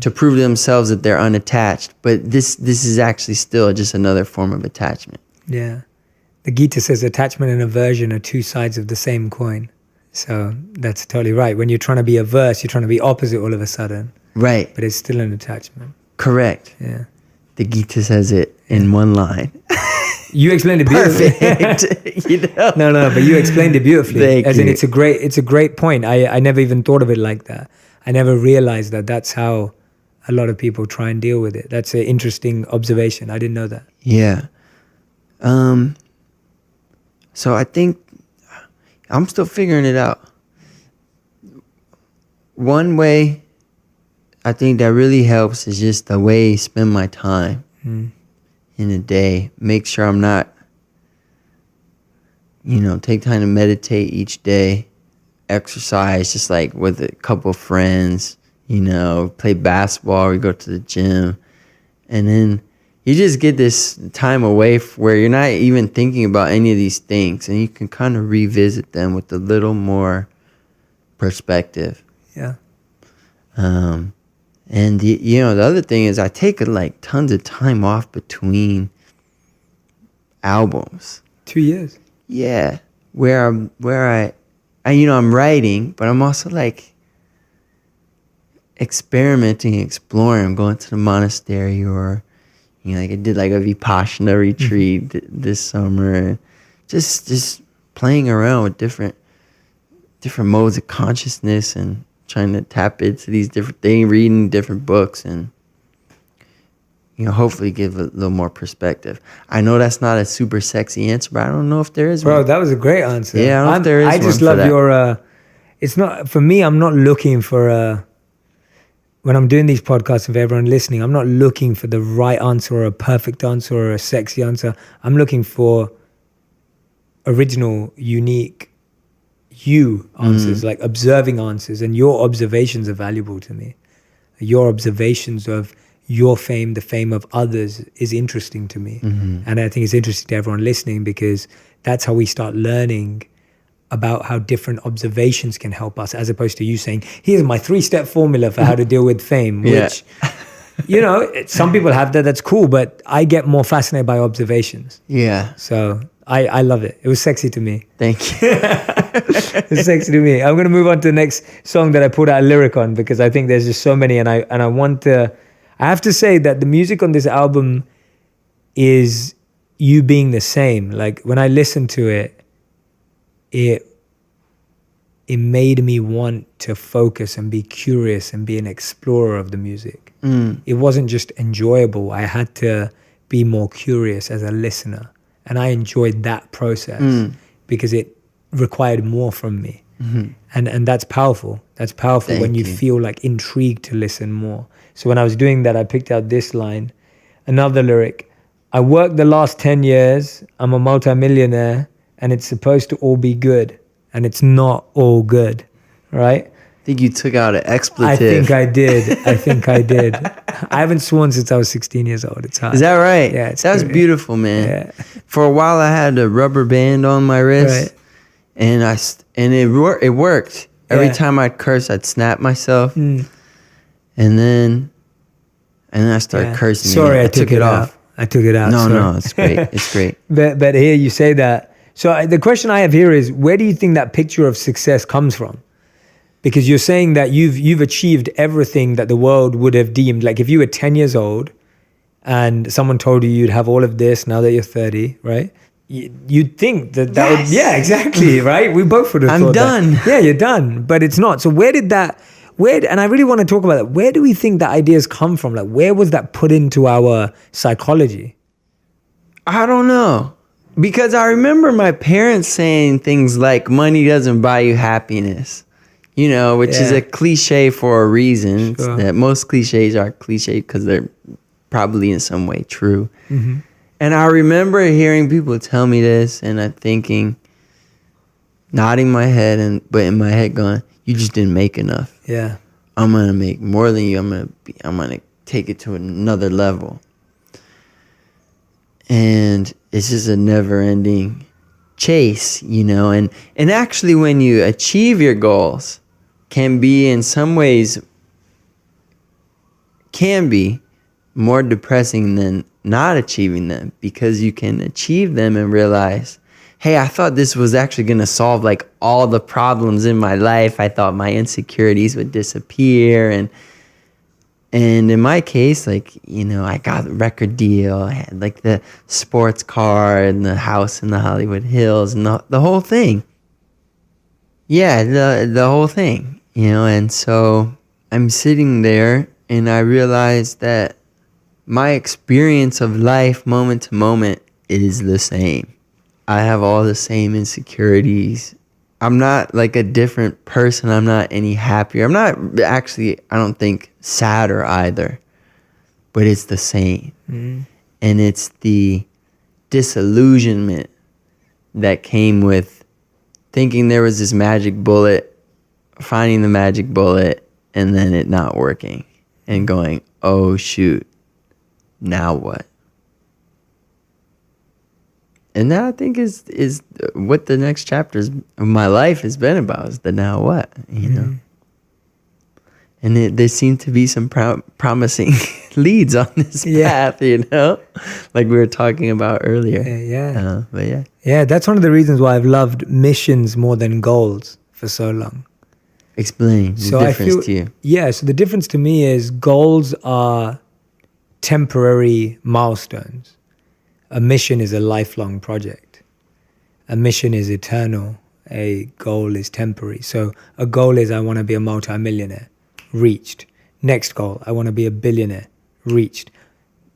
Speaker 2: to prove to themselves that they're unattached. But this is actually still just another form of attachment.
Speaker 1: Yeah. The Gita says attachment and aversion are two sides of the same coin. So that's totally right. When you're trying to be averse, you're trying to be opposite all of a sudden. Right. But it's still an attachment.
Speaker 2: Correct.
Speaker 1: Yeah.
Speaker 2: The Gita says it in one line.
Speaker 1: You explained it beautifully.
Speaker 2: Perfect.
Speaker 1: No, but you explained it beautifully.
Speaker 2: Thank you.
Speaker 1: In it's a great point. I never even thought of it like that. I never realized that that's how a lot of people try and deal with it. That's an interesting observation. I didn't know that.
Speaker 2: Yeah. So I think I'm still figuring it out. One way I think that really helps is just the way I spend my time in a day. Make sure I'm not, take time to meditate each day, exercise just like with a couple of friends, play basketball, we go to the gym, and then you just get this time away where you're not even thinking about any of these things, and you can kind of revisit them with a little more perspective.
Speaker 1: Yeah.
Speaker 2: And the other thing is I take like tons of time off between albums.
Speaker 1: 2 years.
Speaker 2: Yeah, where I'm writing, but I'm also like experimenting, exploring. I'm going to the monastery, or like I did like a Vipassana retreat this summer. Just playing around with different modes of consciousness and trying to tap into these different things, reading different books, and hopefully give a little more perspective. I know that's not a super sexy answer, but I don't know if there is
Speaker 1: Bro,
Speaker 2: one.
Speaker 1: that was a great answer.
Speaker 2: Yeah, I don't know if there is
Speaker 1: I just
Speaker 2: one
Speaker 1: love
Speaker 2: for
Speaker 1: your it's not for me, I'm not looking for when I'm doing these podcasts with everyone listening, I'm not looking for the right answer or a perfect answer or a sexy answer. I'm looking for original, unique answers, like observing answers, and your observations are valuable to me. Your observations of your fame, the fame of others, is interesting to me. And I think it's interesting to everyone listening, because that's how we start learning about how different observations can help us, as opposed to you saying, here's my 3-step formula for how to deal with fame, which, some people have that, that's cool, but I get more fascinated by observations.
Speaker 2: Yeah.
Speaker 1: So I love it. It was sexy to me.
Speaker 2: Thank you.
Speaker 1: It's sexy to me. I'm going to move on to the next song that I put out a lyric on, because I think there's just so many, and I have to say that the music on this album is you being the same. Like when I listened to it, it made me want to focus and be curious and be an explorer of the music. It wasn't just enjoyable. I had to be more curious as a listener. And I enjoyed that process because it required more from me. And that's powerful. That's powerful.
Speaker 2: Thank
Speaker 1: when you
Speaker 2: you.
Speaker 1: feel like intrigued to listen more. So when I was doing that, I picked out this line, another lyric. I worked the last 10 years. I'm a multimillionaire, and it's supposed to all be good. And it's not all good, right?
Speaker 2: I think you took out an expletive.
Speaker 1: I think I did. I haven't sworn since I was 16 years old. It's hard.
Speaker 2: Is that right?
Speaker 1: Yeah.
Speaker 2: That's beautiful, man.
Speaker 1: Yeah.
Speaker 2: For a while, I had a rubber band on my wrist,
Speaker 1: Right.
Speaker 2: and it worked. Every
Speaker 1: Yeah.
Speaker 2: time I'd curse, I'd snap myself, and then I started cursing.
Speaker 1: Sorry,
Speaker 2: and
Speaker 1: I took it off. I took it out.
Speaker 2: No, it's great. It's great.
Speaker 1: But here you say that. So the question I have here is, where do you think that picture of success comes from? Because you're saying that you've achieved everything that the world would have deemed. Like if you were 10 years old and someone told you you'd have all of this now that you're 30, right? You'd think that would, yeah, exactly, right? We both would have
Speaker 2: I'm
Speaker 1: thought
Speaker 2: done.
Speaker 1: that. Yeah, you're done. But it's not. So and I really want to talk about that. Where do we think that ideas come from? Like where was that put into our psychology?
Speaker 2: I don't know. Because I remember my parents saying things like money doesn't buy you happiness, which is a cliche for a reason.
Speaker 1: Sure.
Speaker 2: That most cliches are cliche because they're probably in some way true. And I remember hearing people tell me this, and I'm thinking, nodding my head, but in my head going, you just didn't make enough.
Speaker 1: Yeah.
Speaker 2: I'm gonna make more than you. I'm gonna take it to another level. And it's just a never-ending chase, you know. And actually, when you achieve your goals, can be in some ways more depressing than not achieving them, because you can achieve them and realize, hey, I thought this was actually going to solve like all the problems in my life. I thought my insecurities would disappear. And in my case, like, you know, I got a record deal. I had like the sports car and the house in the Hollywood Hills and the whole thing. Yeah, the whole thing, you know. And so I'm sitting there and I realized that my experience of life moment to moment is the same. I have all the same insecurities. I'm not like a different person. I'm not any happier. I'm not actually, I don't think, sadder either. But it's the same. Mm-hmm. And it's the disillusionment that came with thinking there was this magic bullet, finding the magic bullet, and then it not working. And going, oh shoot, now what? And that, I think, is what the next chapters of my life has been about, is the now what, you know. And there seem to be some promising leads on this path, you know, like we were talking about earlier. But yeah.
Speaker 1: Yeah, that's one of the reasons why I've loved missions more than goals for so long.
Speaker 2: Explain the difference to you.
Speaker 1: Yeah, so the difference to me is goals are temporary milestones. A mission is a lifelong project. A mission is eternal. A goal is temporary. So a goal is, I want to be a multimillionaire. Reached. Next goal, I want to be a billionaire. Reached.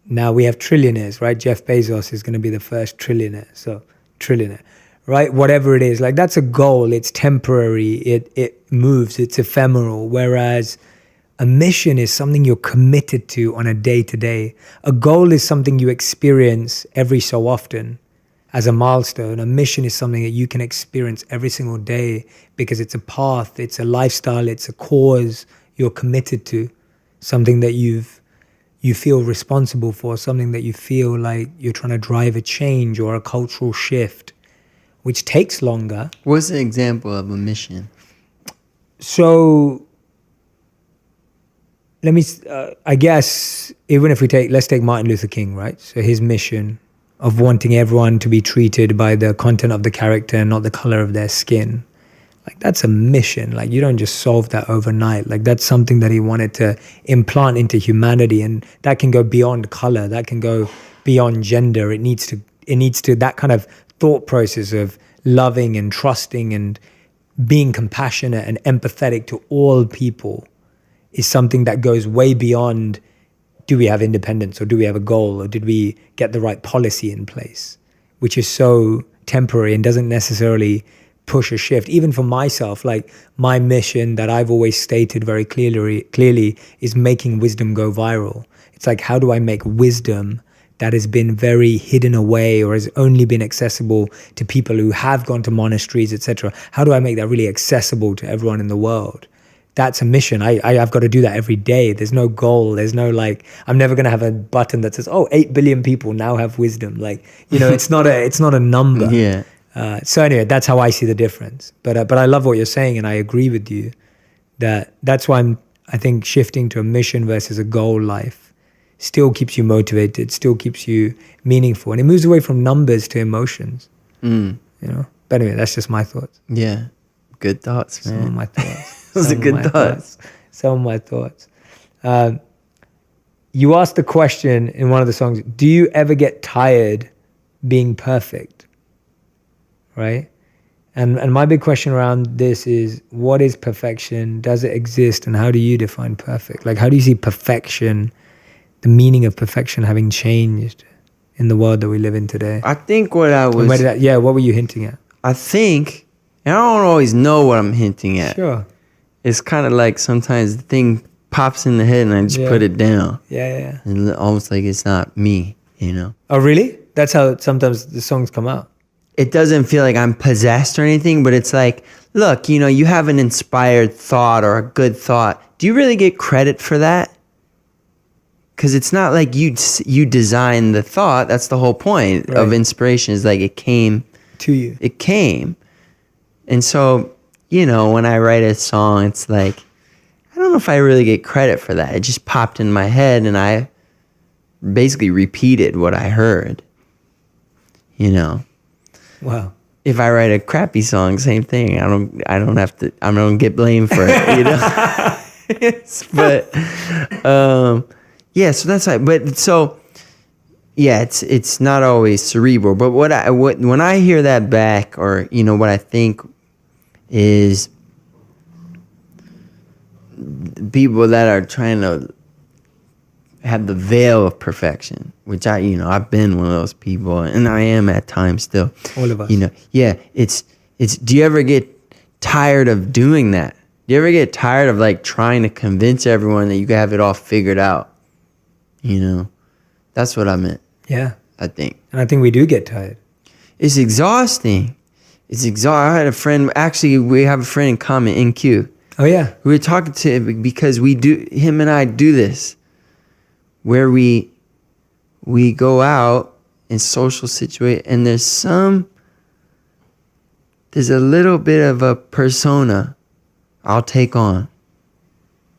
Speaker 1: Now we have trillionaires, right? Jeff Bezos is going to be the first trillionaire. So trillionaire, right? Whatever it is, like that's a goal. It's temporary. It moves. It's ephemeral. Whereas a mission is something you're committed to on a day-to-day. A goal is something you experience every so often as a milestone. A mission is something that you can experience every single day because it's a path, it's a lifestyle, it's a cause you're committed to, something that you feel responsible for, something that you feel like you're trying to drive a change or a cultural shift, which takes longer.
Speaker 2: What's an example of a mission?
Speaker 1: So I guess, even if let's take Martin Luther King, right? So his mission of wanting everyone to be treated by the content of the character and not the color of their skin. Like, that's a mission. Like, you don't just solve that overnight. Like, that's something that he wanted to implant into humanity, and that can go beyond color. That can go beyond gender. It needs to, that kind of thought process of loving and trusting and being compassionate and empathetic to all people is something that goes way beyond, do we have independence or do we have a goal or did we get the right policy in place, which is so temporary and doesn't necessarily push a shift. Even for myself, like my mission that I've always stated very clearly is making wisdom go viral. It's like, how do I make wisdom that has been very hidden away or has only been accessible to people who have gone to monasteries, etc.? How do I make that really accessible to everyone in the world? That's a mission. I've got to do that every day. There's no goal. There's no like, I'm never going to have a button that says, 8 billion people now have wisdom. Like, you know, it's not a number.
Speaker 2: Yeah.
Speaker 1: So anyway, that's how I see the difference. But I love what you're saying, and I agree with you that's why I think shifting to a mission versus a goal life still keeps you motivated, still keeps you meaningful, and it moves away from numbers to emotions. You know. But anyway, that's just my thoughts.
Speaker 2: Yeah, good thoughts, man.
Speaker 1: Some of my thoughts.
Speaker 2: Those are good thoughts.
Speaker 1: Some of my thoughts. You asked the question in one of the songs, do you ever get tired being perfect? Right? And my big question around this is, what is perfection? Does it exist? And how do you define perfect? Like, how do you see perfection, the meaning of perfection having changed in the world that we live in today?
Speaker 2: I think what I was...
Speaker 1: what were you hinting at?
Speaker 2: I think, and I don't always know what I'm hinting at.
Speaker 1: Sure.
Speaker 2: It's kind of like sometimes the thing pops in the head and I just put it down.
Speaker 1: Yeah.
Speaker 2: And almost like it's not me, you know?
Speaker 1: Oh, really? That's how sometimes the songs come out.
Speaker 2: It doesn't feel like I'm possessed or anything, but it's like, look, you know, you have an inspired thought or a good thought. Do you really get credit for that? Because it's not like you designed the thought. That's the whole point of inspiration, is like it came
Speaker 1: to you.
Speaker 2: It came. And so, you know, when I write a song, it's like, I don't know if I really get credit for that. It just popped in my head and I basically repeated what I heard, you know.
Speaker 1: Wow.
Speaker 2: If I write a crappy song, same thing. I don't get blamed for it, you know. But yeah, so that's like, but so yeah, it's not always cerebral. But when I hear that back, or you know, what I think is people that are trying to have the veil of perfection, which I've been one of those people, and I am at times still.
Speaker 1: All of us.
Speaker 2: You know, yeah. It's. Do you ever get tired of doing that? Do you ever get tired of like trying to convince everyone that you have it all figured out? You know, that's what I meant.
Speaker 1: Yeah.
Speaker 2: I think.
Speaker 1: And I think we do get tired.
Speaker 2: It's exhausting. I had a friend, actually, we have a friend in common, NQ.
Speaker 1: Oh, yeah.
Speaker 2: We were talking to him because him and I do this, where we go out in social situations, and there's a little bit of a persona I'll take on.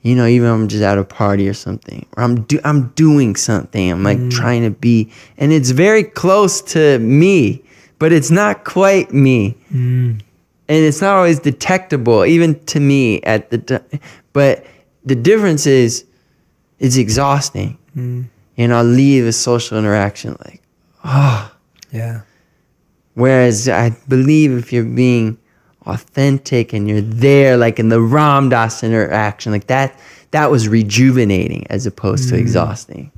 Speaker 2: You know, even if I'm just at a party or something, or I'm doing something. I'm like trying to be, and it's very close to me, but it's not quite me, and it's not always detectable, even to me at the time. But the difference is, it's exhausting, and I'll leave a social interaction like,
Speaker 1: yeah.
Speaker 2: Whereas I believe if you're being authentic and you're there, like in the Ram Dass interaction, like that was rejuvenating as opposed to exhausting.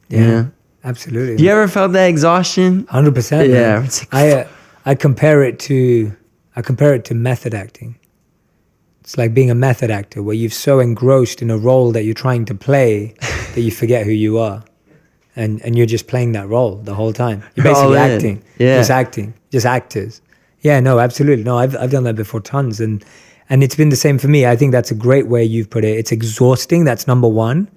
Speaker 1: Yeah,
Speaker 2: you know?
Speaker 1: Absolutely.
Speaker 2: You ever felt that exhaustion?
Speaker 1: 100%.
Speaker 2: Yeah.
Speaker 1: I compare it to method acting. It's like being a method actor, where you're so engrossed in a role that you're trying to play that you forget who you are, and you're just playing that role the whole time. You're basically acting.
Speaker 2: Yeah.
Speaker 1: Just acting. Just actors. Yeah, no, absolutely. No, I've done that before tons, and it's been the same for me. I think that's a great way you've put it. It's exhausting. That's number one.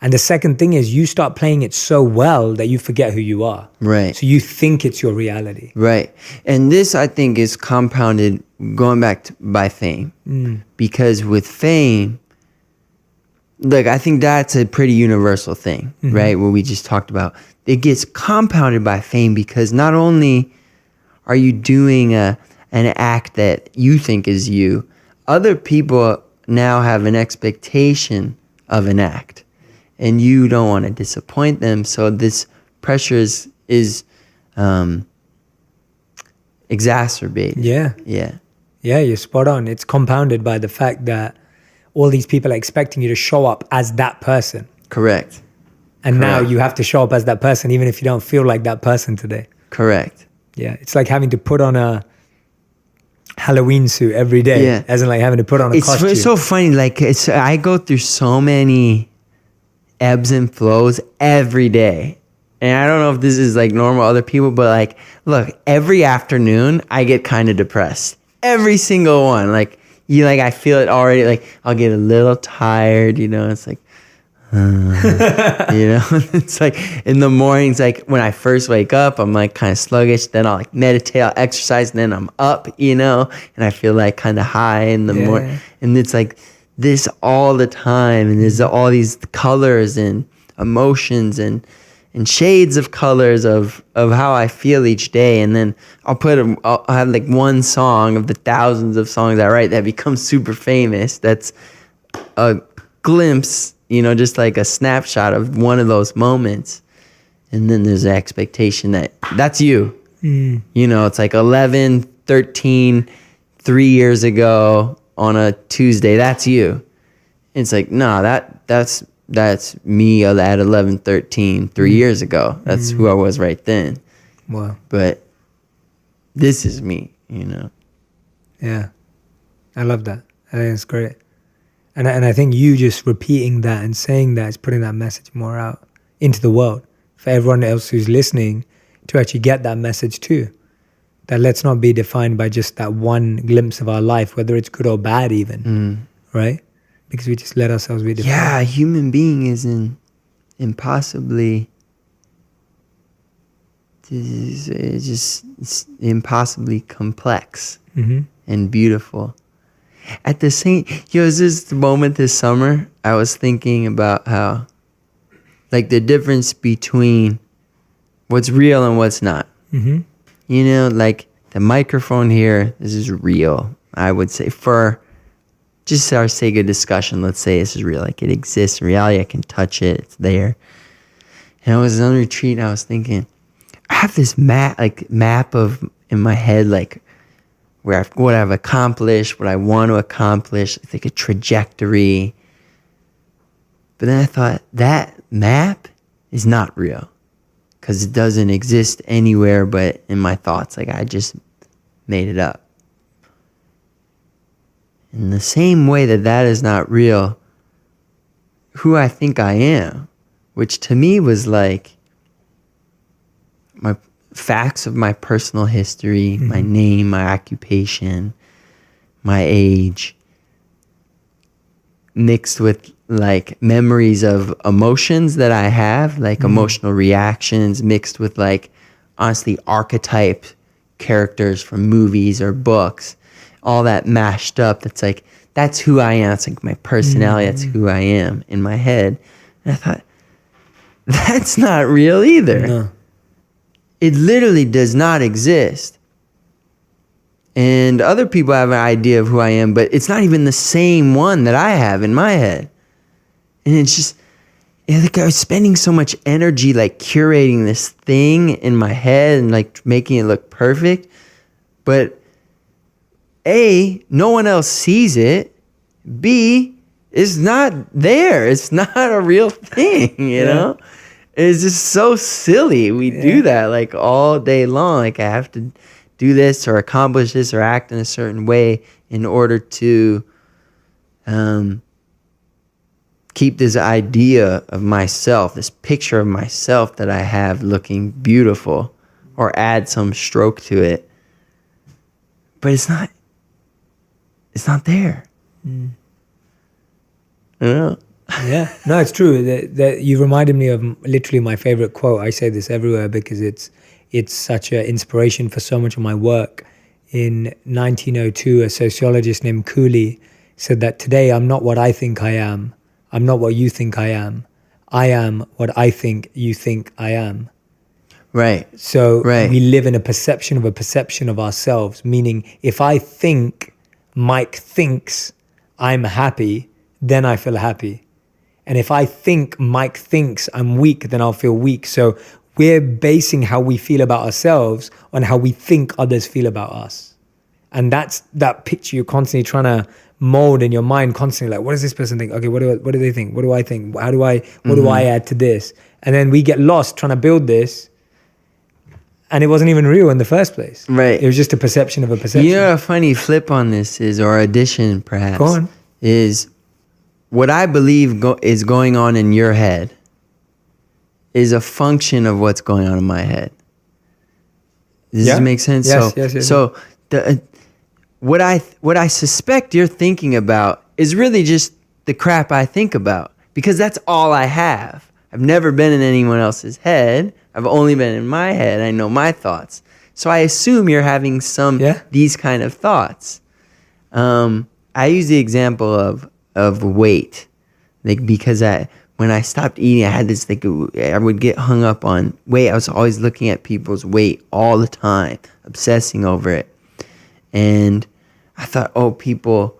Speaker 1: And the second thing is, you start playing it so well that you forget who you are.
Speaker 2: Right.
Speaker 1: So you think it's your reality.
Speaker 2: Right. And this, I think, is compounded going back by fame. Because with fame, look, I think that's a pretty universal thing, right? What we just talked about. It gets compounded by fame because not only are you doing an act that you think is you, other people now have an expectation of an act, and you don't want to disappoint them. So this pressure is exacerbated.
Speaker 1: Yeah.
Speaker 2: Yeah.
Speaker 1: Yeah, you're spot on. It's compounded by the fact that all these people are expecting you to show up as that person.
Speaker 2: Correct.
Speaker 1: And now you have to show up as that person, even if you don't feel like that person today.
Speaker 2: Correct.
Speaker 1: Yeah, it's like having to put on a Halloween suit every day.
Speaker 2: Yeah.
Speaker 1: As in like having to put on a costume.
Speaker 2: It's so funny. Like I go through so many ebbs and flows every day. And I don't know if this is like normal other people, but like, look, every afternoon I get kind of depressed. Every single one. Like I feel it already. Like I'll get a little tired, you know, it's like, you know, it's like in the mornings, like when I first wake up, I'm like kind of sluggish. Then I'll like meditate, I'll exercise, and then I'm up, you know, and I feel like kind of high in the morning. And it's like this all the time. And there's all these colors and emotions and shades of colors of how I feel each day. And then I'll have like one song of the thousands of songs I write that becomes super famous. That's a glimpse, you know, just like a snapshot of one of those moments. And then there's the expectation that that's you. You know, it's like 11, 13, 3 years ago on a Tuesday. That's you. It's like, no, that's me at 11, 13, 3 years ago. That's who I was right then.
Speaker 1: Wow.
Speaker 2: But this is me, you know.
Speaker 1: Yeah. I love that. I think it's great. And I think you just repeating that and saying that is putting that message more out into the world. For everyone else who's listening, to actually get that message too. That let's not be defined by just that one glimpse of our life, whether it's good or bad even, right? Because we just let ourselves be defined.
Speaker 2: Yeah, a human being is impossibly, it's impossibly complex and beautiful. At the same, there's this moment this summer, I was thinking about how, like, the difference between what's real and what's not. You know, like the microphone here, this is real. I would say, for just our sake of discussion, let's say this is real. Like, it exists in reality. I can touch it. It's there. And I was on retreat and I was thinking, I have this map of in my head, like what I've accomplished, what I want to accomplish, like a trajectory. But then I thought, that map is not real. Because it doesn't exist anywhere but in my thoughts. Like, I just made it up. In the same way that is not real, who I think I am, which to me was like my facts of my personal history, my name, my occupation, my age, mixed with like memories of emotions that I have, like emotional reactions, mixed with like honestly archetype characters from movies or books, all that mashed up. That's like, that's who I am. It's like my personality. That's who I am in my head. And I thought, that's not real either.
Speaker 1: No.
Speaker 2: It literally does not exist. And other people have an idea of who I am, but it's not even the same one that I have in my head. And it's just, like I was spending so much energy like curating this thing in my head and like making it look perfect. But A, no one else sees it. B, it's not there. It's not a real thing, you know? It's just so silly. We do that like all day long. Like, I have to do this or accomplish this or act in a certain way in order to keep this idea of myself, this picture of myself that I have looking beautiful, or add some stroke to it. But it's not there. I don't know.
Speaker 1: Yeah, no, it's true. That you reminded me of literally my favorite quote. I say this everywhere because it's such an inspiration for so much of my work. In 1902, a sociologist named Cooley said that today I'm not what I think I am. I'm not what you think I am. I am what I think you think I am.
Speaker 2: Right.
Speaker 1: So we live in a perception of ourselves, meaning if I think Mike thinks I'm happy, then I feel happy. And if I think Mike thinks I'm weak, then I'll feel weak. So we're basing how we feel about ourselves on how we think others feel about us. And that's that picture you're constantly trying to mold in your mind, constantly like, what does this person think? Okay, what do they think? What do I think? What do I add to this? And then we get lost trying to build this, and it wasn't even real in the first place.
Speaker 2: Right.
Speaker 1: It was just a perception of a perception.
Speaker 2: You know, a funny flip on this is, or addition perhaps,
Speaker 1: Go on.
Speaker 2: is what I believe is going on in your head is a function of what's going on in my head. Does this make sense?
Speaker 1: Yes.
Speaker 2: So what I suspect you're thinking about is really just the crap I think about, because that's all I have. I've never been in anyone else's head. I've only been in my head. I know my thoughts. So I assume you're having these kind of thoughts. I use the example of weight, like, because when I stopped eating, I had this, like, I would get hung up on weight. I was always looking at people's weight all the time, obsessing over it. And I thought, oh, people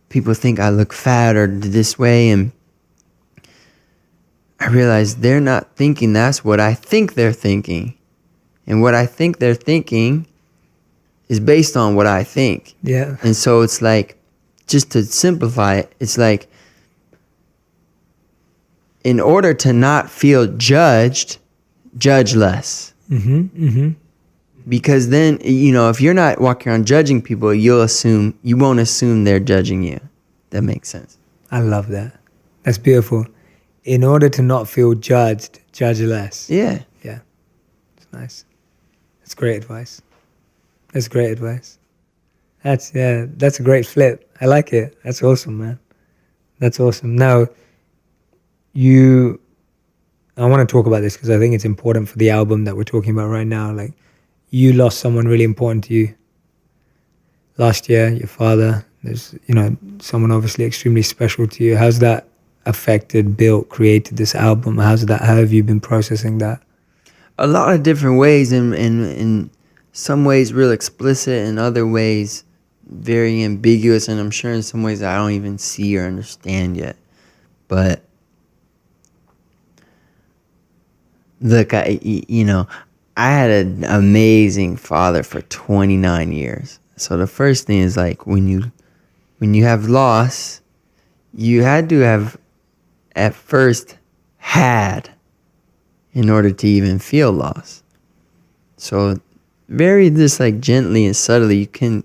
Speaker 2: think I look fat or this way. And I realized they're not thinking that's what I think they're thinking. And what I think they're thinking is based on what I think.
Speaker 1: Yeah.
Speaker 2: And so it's like, just to simplify it, it's like, in order to not feel judged, judge less. Because then, you know, if you're not walking around judging people, you won't assume they're judging you. That makes sense.
Speaker 1: I love that. That's beautiful. In order to not feel judged, judge less.
Speaker 2: Yeah.
Speaker 1: Yeah. It's nice. That's great advice. That's great advice. That's a great flip. I like it. That's awesome, man. That's awesome. Now, I want to talk about this because I think it's important for the album that we're talking about right now. Like, you lost someone really important to you last year, your father. There's, someone obviously extremely special to you. How's that affected, built, created this album? How have you been processing that?
Speaker 2: A lot of different ways, in some ways real explicit, in other ways very ambiguous, and I'm sure in some ways I don't even see or understand yet. But look, I had an amazing father for 29 years. So the first thing is, like, when you have loss, you had to have at first had in order to even feel loss. So very just like gently and subtly, you can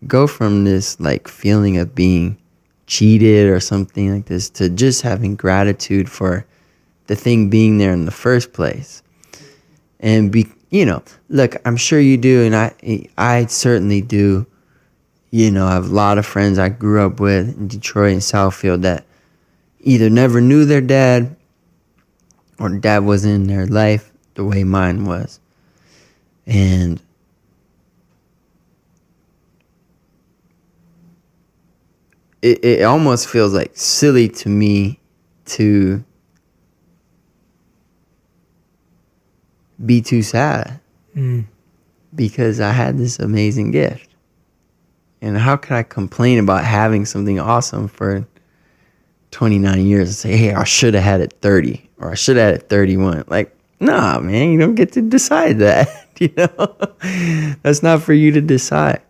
Speaker 2: go from this like feeling of being cheated or something like this to just having gratitude for the thing being there in the first place. And look, I'm sure you do, and I certainly do. I have a lot of friends I grew up with in Detroit and Southfield that either never knew their dad or dad wasn't in their life the way mine was. And it almost feels like silly to me to be too sad because I had this amazing gift. And how could I complain about having something awesome for 29 years and say, hey, I should have had it 30 or I should have had it 31? Like, nah, man, you don't get to decide that. That's not for you to decide.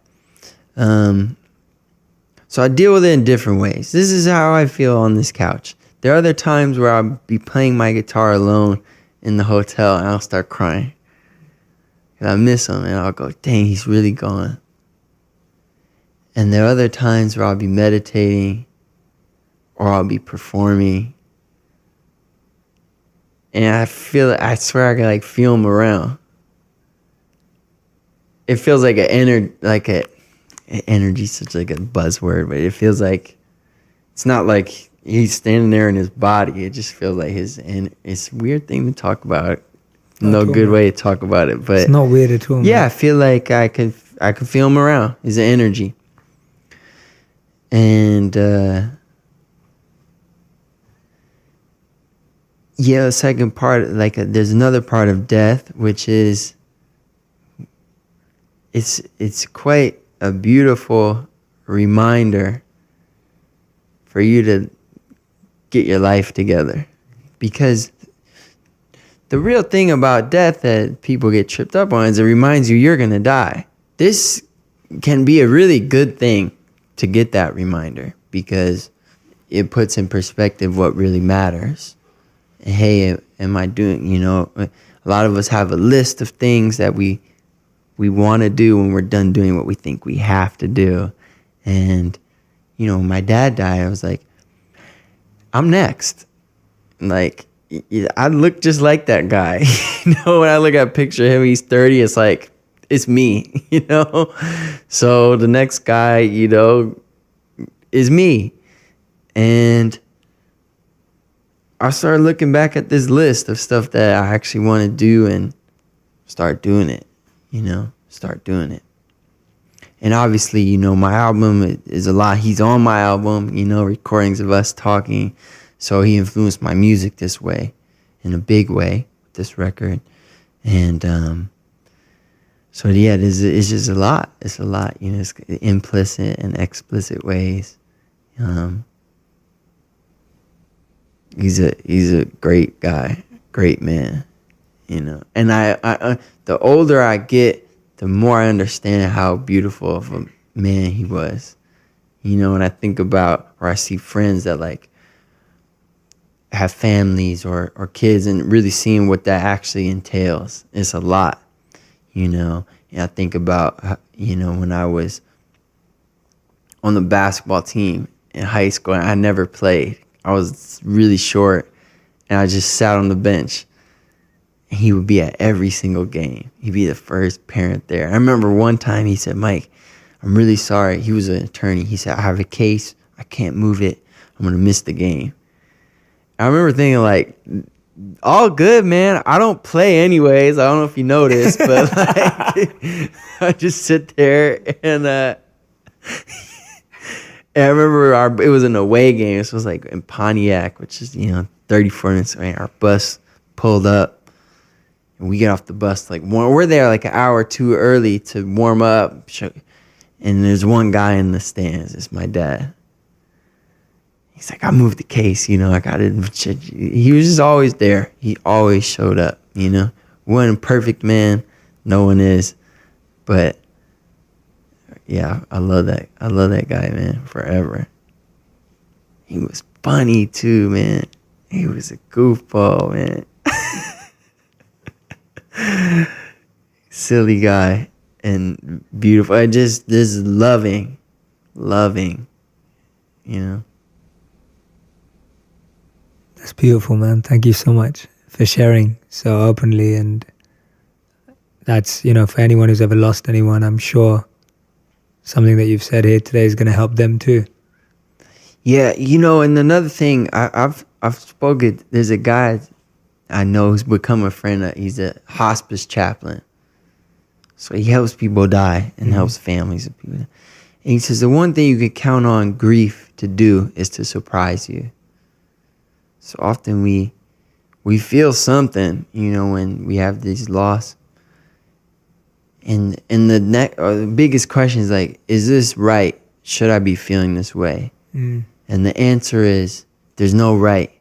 Speaker 2: So I deal with it in different ways. This is how I feel on this couch. There are other times where I'll be playing my guitar alone in the hotel and I'll start crying. And I miss him and I'll go, dang, he's really gone. And there are other times where I'll be meditating or I'll be performing. And I swear I can like feel him around. It feels like energy is such like a buzzword, but it feels like it's not like he's standing there in his body. It just feels like it's a weird thing to talk about. No good way to talk about it, but
Speaker 1: it's not weird at all.
Speaker 2: Yeah, man. I feel like I could feel him around. His energy. And the second part, there's another part of death, which is it's quite a beautiful reminder for you to get your life together. Because the real thing about death that people get tripped up on is it reminds you you're going to die. This can be a really good thing to get that reminder because it puts in perspective what really matters. Hey, am I doing, a lot of us have a list of things that we want to do when we're done doing what we think we have to do. And, when my dad died, I was like, I'm next. Like, I look just like that guy. When I look at a picture of him, he's 30, it's like, it's me, So the next guy, is me. And I started looking back at this list of stuff that I actually want to do and start doing it, start doing it. And obviously, my album is a lot. He's on my album, recordings of us talking. So he influenced my music this way, in a big way, this record. And so, yeah, it's just a lot. It's a lot, it's implicit and explicit ways. He's a great guy, great man, And I the older I get, the more I understand how beautiful of a man he was. When I think about, or I see friends that have families or kids and really seeing what that actually entails. It's a lot, And I think about, when I was on the basketball team in high school, and I never played. I was really short, and I just sat on the bench. And he would be at every single game. He'd be the first parent there. I remember one time he said, Mike, I'm really sorry. He was an attorney. He said, I have a case. I can't move it. I'm going to miss the game. I remember thinking like, all good, man. I don't play anyways. I don't know if you noticed, but like, I just sit there and I remember it was an away game. This was like in Pontiac, which is, 34 minutes away. Our bus pulled up. And we get off the bus, we're there like an hour too early to warm up. And there's one guy in the stands. It's my dad. He's like, I moved the case, I got it. He was just always there. He always showed up, Wasn't a perfect man. No one is. But, yeah, I love that. I love that guy, man, forever. He was funny, too, man. He was a goofball, man. Silly guy and beautiful. I just this loving,
Speaker 1: That's beautiful, man. Thank you so much for sharing so openly. And that's, for anyone who's ever lost anyone, I'm sure something that you've said here today is going to help them too.
Speaker 2: Yeah, and another thing, I've spoken. There's a guy I know who's become a friend. He's a hospice chaplain. So he helps people die and helps families of people. And he says the one thing you can count on grief to do is to surprise you. So often we feel something, when we have this loss. And the biggest question is like, is this right? Should I be feeling this way? And the answer is there's no right.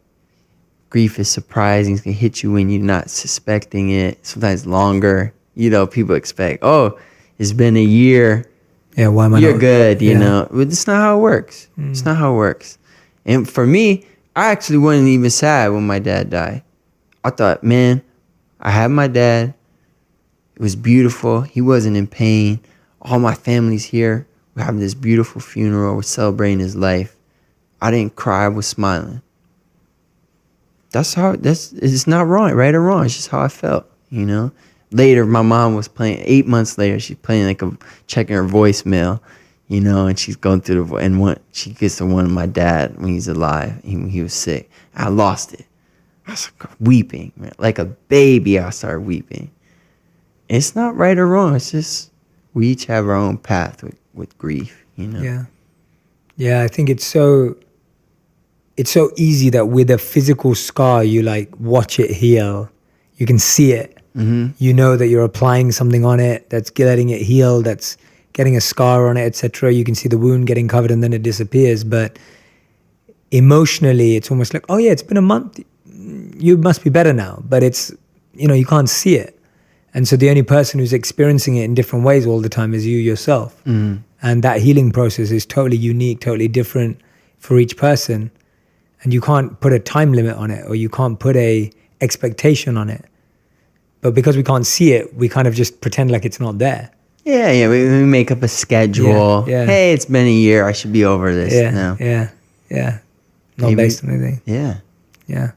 Speaker 2: Grief is surprising. It's going to hit you when you're not suspecting it. Sometimes longer. People expect, it's been a year.
Speaker 1: Yeah, why am I
Speaker 2: You're
Speaker 1: not?
Speaker 2: good, But it's not how it works. It's not how it works. And for me, I actually wasn't even sad when my dad died. I thought, man, I had my dad. It was beautiful. He wasn't in pain. All my family's here. We're having this beautiful funeral. We're celebrating his life. I didn't cry. I was smiling. It's not wrong, right or wrong. It's just how I felt, Later, my mom was playing, 8 months later, she's playing checking her voicemail, and she's going through she gets to one of my dad when he's alive. He was sick. I lost it. I was weeping, man. Like a baby, I started weeping. It's not right or wrong. It's just we each have our own path with grief,
Speaker 1: Yeah, I think it's so easy that with a physical scar, you watch it heal. You can see it. Mm-hmm. You know that you're applying something on it that's letting it heal, that's getting a scar on it, etc. You can see the wound getting covered and then it disappears. But emotionally, it's almost like, oh yeah, it's been a month. You must be better now. But it's, you can't see it. And so the only person who's experiencing it in different ways all the time is you yourself. Mm. And that healing process is totally unique, totally different for each person. And you can't put a time limit on it, or you can't put a expectation on it. But because we can't see it, we kind of just pretend like it's not there.
Speaker 2: Yeah. We make up a schedule. Yeah. Hey, it's been a year. I should be over this now.
Speaker 1: Yeah. Not based on anything.
Speaker 2: Yeah.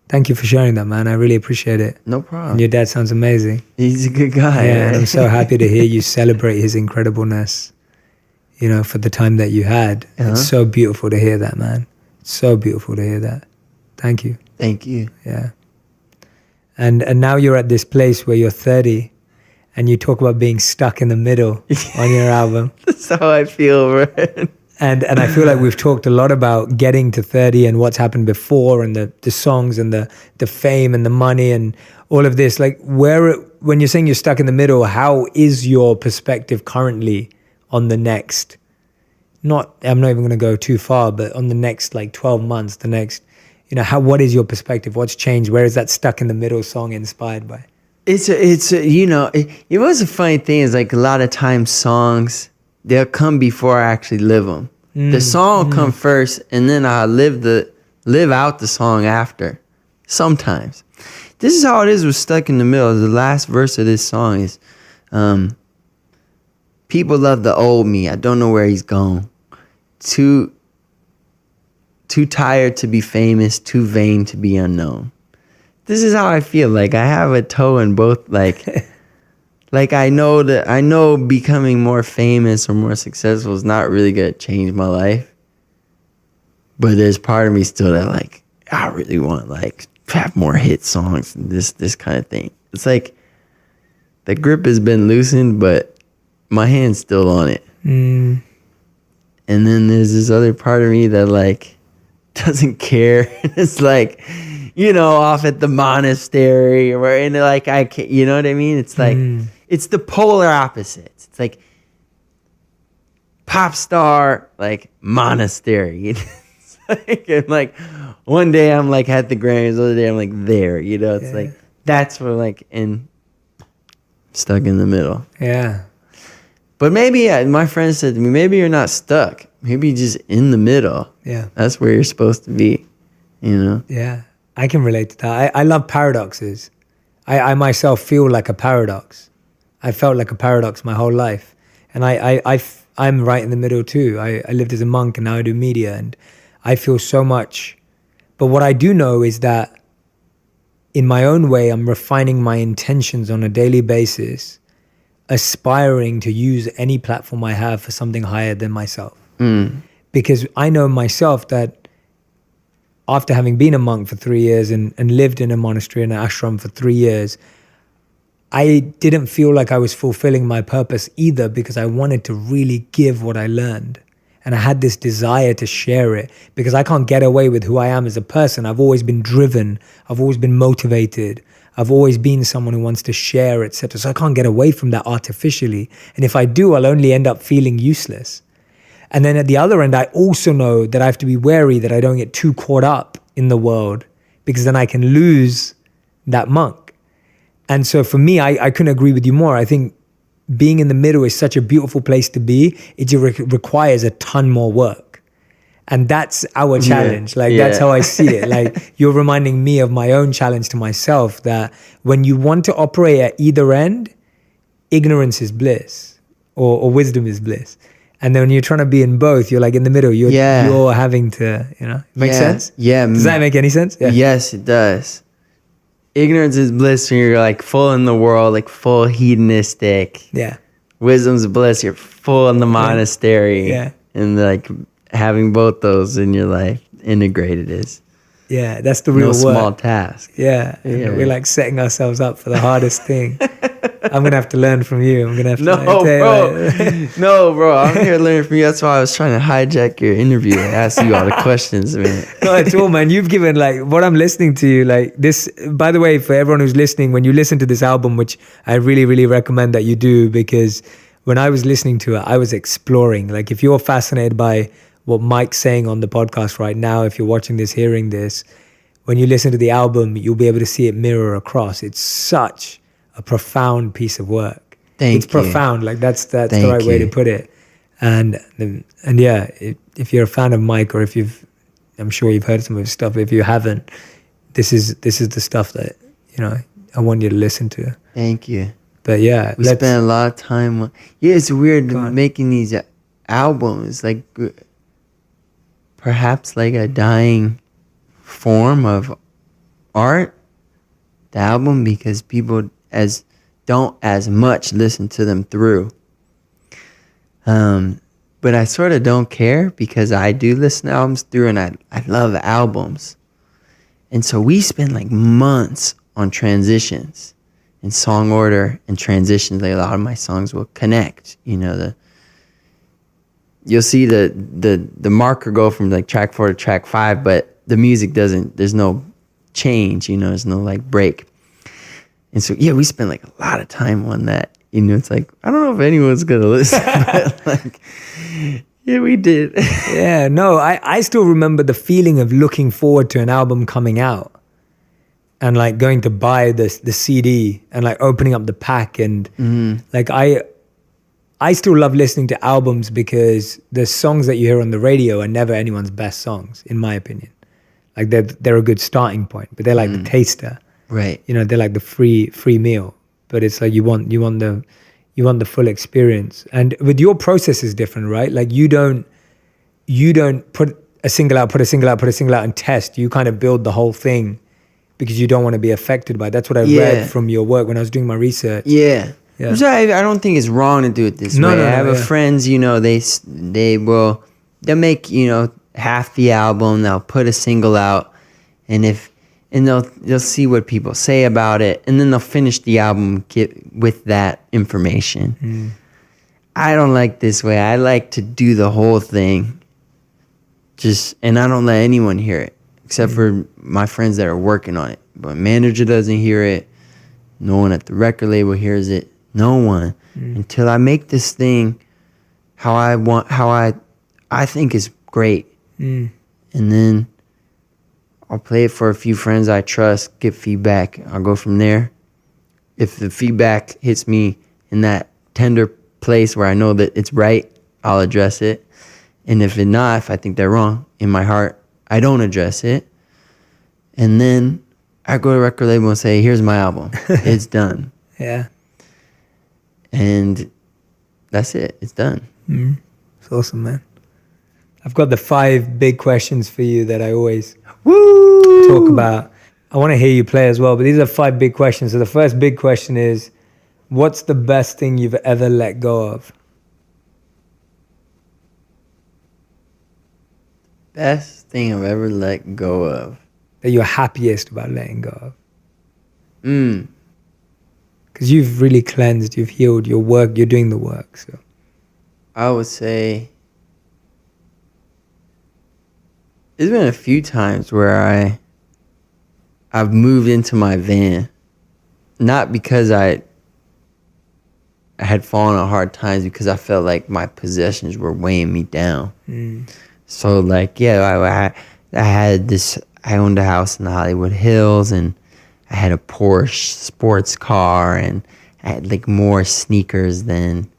Speaker 1: Thank you for sharing that, man. I really appreciate it.
Speaker 2: No problem.
Speaker 1: And your dad sounds amazing.
Speaker 2: He's a good guy.
Speaker 1: Yeah, and I'm so happy to hear you celebrate his incredibleness, for the time that you had. Uh-huh. It's so beautiful to hear that, man. It's so beautiful to hear that. Thank you.
Speaker 2: Thank you.
Speaker 1: Yeah. And now you're at this place where you're 30 and you talk about being stuck in the middle on your album.
Speaker 2: That's how I feel, right?
Speaker 1: And I feel like we've talked a lot about getting to 30 and what's happened before, and the songs and the fame and the money and all of this. Like, when you're saying you're stuck in the middle, how is your perspective currently on the next, I'm not even going to go too far, but on the next 12 months, the next, what is your perspective? What's changed? Where is that stuck in the middle song inspired by?
Speaker 2: It was a funny thing is a lot of times songs, they'll come before I actually live them. The song will come first, and then I live out the song after. Sometimes. This is how it is with Stuck in the Middle. The last verse of this song is, people love the old me. I don't know where he's gone. Too tired to be famous, too vain to be unknown. this is how I feel. Like I have a toe in both. Like I know becoming more famous or more successful is not really gonna change my life. But there's part of me still that like I really want like to have more hit songs and this kind of thing. It's like the grip has been loosened, but my hand's still on it.
Speaker 1: Mm.
Speaker 2: And then there's this other part of me that like doesn't care. It's like, you know, off at the monastery or in like I can't, you know what I mean? It's like it's the polar opposites. It's like pop star, like monastery. It's like, and like one day I'm like at the Grammys, the other day I'm like there. You know, it's like that's what like stuck in the middle.
Speaker 1: Yeah.
Speaker 2: But maybe my friend said to me, maybe you're not stuck. Maybe you're just in the middle.
Speaker 1: Yeah.
Speaker 2: That's where you're supposed to be, you know?
Speaker 1: Yeah. I can relate to that. I love paradoxes. I myself feel like a paradox. I felt like a paradox my whole life. And I'm right in the middle too. I lived as a monk and now I do media and I feel so much. But what I do know is that in my own way, I'm refining my intentions on a daily basis, aspiring to use any platform I have for something higher than myself. Because I know myself that after having been a monk for 3 years and lived in a monastery and an ashram for 3 years, I didn't feel like I was fulfilling my purpose either because I wanted to really give what I learned. And I had this desire to share it because I can't get away with who I am as a person. I've always been driven. I've always been motivated. I've always been someone who wants to share, etc. So I can't get away from that artificially. And if I do, I'll only end up feeling useless. And then at the other end, I also know that I have to be wary that I don't get too caught up in the world because then I can lose that monk. And so for me, I couldn't agree with you more. I think being in the middle is such a beautiful place to be. It just requires a ton more work. And that's our challenge. That's how I see it. Like you're reminding me of my own challenge to myself that when you want to operate at either end, ignorance is bliss or wisdom is bliss. And then when you're trying to be in both, you're like in the middle. You're having to, make sense?
Speaker 2: Yeah.
Speaker 1: Does that make any sense? Yeah.
Speaker 2: Yes, it does. Ignorance is bliss when you're like full in the world, like full hedonistic.
Speaker 1: Yeah.
Speaker 2: Wisdom's bliss, you're full in the monastery.
Speaker 1: Yeah.
Speaker 2: And like having both those in your life integrated is
Speaker 1: that's the real work.
Speaker 2: No small task.
Speaker 1: Yeah. We're like setting ourselves up for the hardest thing. I'm going to have to learn from you. I'm going to have to
Speaker 2: No, bro. I'm here to learn from you. That's why I was trying to hijack your interview and ask you all the questions, man.
Speaker 1: No, at all, man. You've given like what I'm listening to you, like this, by the way, for everyone who's listening, when you listen to this album, which I really, really recommend that you do, because when I was listening to it, I was exploring. Like if you're fascinated by what Mike's saying on the podcast right now, if you're watching this, hearing this, when you listen to the album, you'll be able to see it mirror across. It's such a profound piece of work. It's profound. Like that's the right way to put it. And yeah, if you're a fan of Mike, or I'm sure you've heard some of his stuff. If you haven't, this is the stuff that I want you to listen to.
Speaker 2: Thank you.
Speaker 1: But yeah,
Speaker 2: we spent a lot of time. It's weird making these albums. Like perhaps like a dying form of art. The album, because people don't as much listen to them through. But I sort of don't care because I do listen to albums through and I love albums. And so we spend like months on transitions and song order and transitions. Like a lot of my songs will connect, you'll see the marker go from like track 4 to track 5, but the music there's no change, there's no like break. And so, we spent like a lot of time on that. It's like, I don't know if anyone's going to listen, but like, we did.
Speaker 1: Yeah, no, I still remember the feeling of looking forward to an album coming out and like going to buy the CD and like opening up the pack. And like, I still love listening to albums because the songs that you hear on the radio are never anyone's best songs, in my opinion. Like they're a good starting point, but they're like the taster.
Speaker 2: Right.
Speaker 1: They're like the free meal, but it's like you want the full experience. And with your process is different, right? Like you don't put a single out and test. You kind of build the whole thing because you don't want to be affected by it. That's what I
Speaker 2: Yeah.
Speaker 1: read from your work when I was doing my research.
Speaker 2: Yeah.
Speaker 1: Yeah.
Speaker 2: Which I don't think it's wrong to do it this
Speaker 1: No,
Speaker 2: way.
Speaker 1: no,
Speaker 2: I have
Speaker 1: no,
Speaker 2: a
Speaker 1: yeah.
Speaker 2: friends, you know, they'll make, you know, half the album, they'll put a single out, and they'll see what people say about it, and then they'll finish the album with that information. I don't like this way. I like to do the whole thing. And I don't let anyone hear it except for my friends that are working on it. But manager doesn't hear it. No one at the record label hears it. No one. Until I make this thing how I think is great. And then I'll play it for a few friends I trust, get feedback. I'll go from there. If the feedback hits me in that tender place where I know that it's right, I'll address it. And if I think they're wrong in my heart, I don't address it. And then I go to a record label and say, here's my album. It's done.
Speaker 1: Yeah.
Speaker 2: And that's it. It's done.
Speaker 1: It's awesome, man. I've got the 5 big questions for you that I always talk about. I want to hear you play as well, but these are 5 big questions. So the first big question is, what's the best thing you've ever let go of?
Speaker 2: Best thing I've ever let go of.
Speaker 1: That you're happiest about letting go of? Because you've really cleansed, you've healed your work, you're doing the work. So
Speaker 2: I would say there's been a few times where I've moved into my van, not because I had fallen on hard times, because I felt like my possessions were weighing me down. So like, I owned a house in the Hollywood Hills, and I had a Porsche sports car, and I had like more sneakers than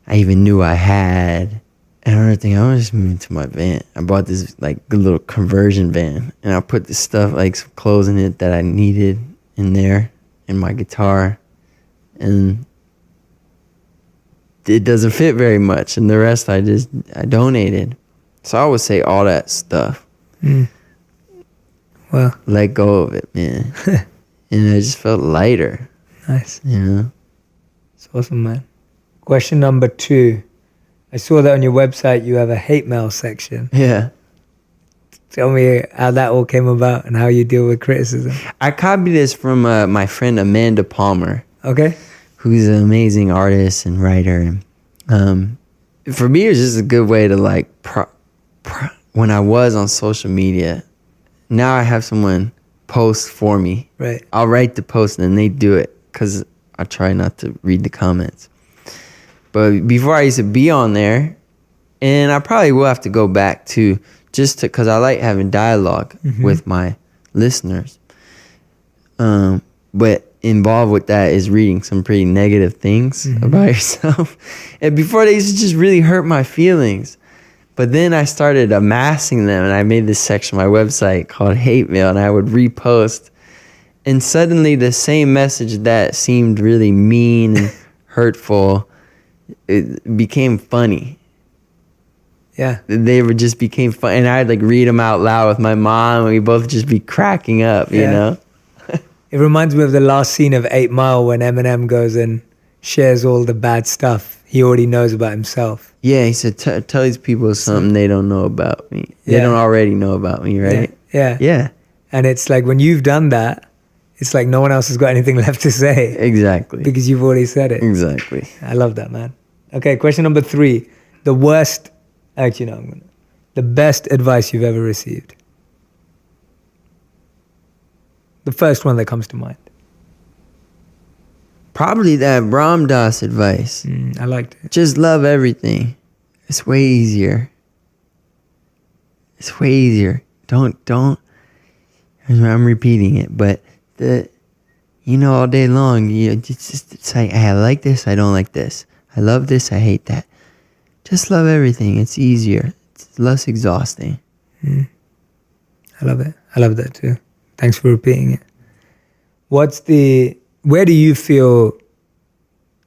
Speaker 2: I even knew I had. And I remember thinking, I want to just move into my van. I bought this like little conversion van, and I put this stuff, like some clothes in it that I needed in there, and my guitar, and it doesn't fit very much, and the rest I donated. So I would say all that stuff.
Speaker 1: Well,
Speaker 2: let go of it, man. And I just felt lighter.
Speaker 1: Nice.
Speaker 2: You know?
Speaker 1: It's awesome, man. Question number 2. I saw that on your website you have a hate mail section.
Speaker 2: Yeah.
Speaker 1: Tell me how that all came about and how you deal with criticism.
Speaker 2: I copied this from my friend Amanda Palmer.
Speaker 1: Okay.
Speaker 2: Who's an amazing artist and writer. For me, it was just a good way to like, when I was on social media, now I have someone post for me.
Speaker 1: Right.
Speaker 2: I'll write the post and then they do it, because I try not to read the comments. But before, I used to be on there, and I probably will have to go back to, because I like having dialogue with my listeners. But involved with that is reading some pretty negative things about yourself. And before, they used to just really hurt my feelings. But then I started amassing them, and I made this section on my website called Hate Mail, and I would repost. And suddenly the same message that seemed really mean and hurtful, it became funny.
Speaker 1: Yeah.
Speaker 2: They just became fun. And I'd like read them out loud with my mom, and we both just be cracking up, you know?
Speaker 1: It reminds me of the last scene of 8 Mile when Eminem goes and shares all the bad stuff he already knows about himself.
Speaker 2: Yeah, he said, tell these people something they don't know about me. They don't already know about me, right?
Speaker 1: Yeah. And it's like when you've done that, it's like no one else has got anything left to say.
Speaker 2: Exactly.
Speaker 1: Because you've already said it.
Speaker 2: Exactly.
Speaker 1: I love that, man. Okay, question number 3. The best advice you've ever received. The first one that comes to mind.
Speaker 2: Probably that Ram Dass advice.
Speaker 1: I liked it.
Speaker 2: Just love everything. It's way easier. It's way easier. Don't. I'm repeating it, but all day long, it's like, hey, I like this, I don't like this. I love this, I hate that. Just love everything. It's easier. It's less exhausting.
Speaker 1: I love it. I love that too. Thanks for repeating it. Where do you feel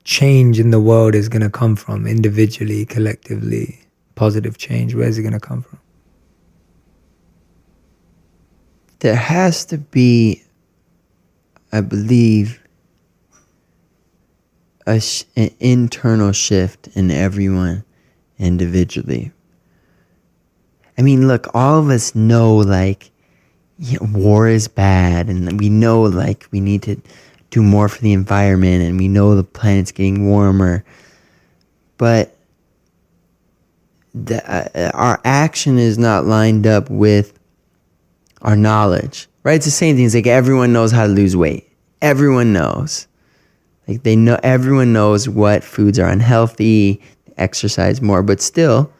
Speaker 1: change in the world is going to come from, individually, collectively, positive change? Where's it going to come from?
Speaker 2: There has to be I believe, an internal shift in everyone individually. I mean, look, all of us know, like, war is bad, and we know, like, we need to do more for the environment, and we know the planet's getting warmer. But our action is not lined up with our knowledge, right? It's the same thing. It's like everyone knows how to lose weight. Everyone knows. Like everyone knows what foods are unhealthy, exercise more, but still,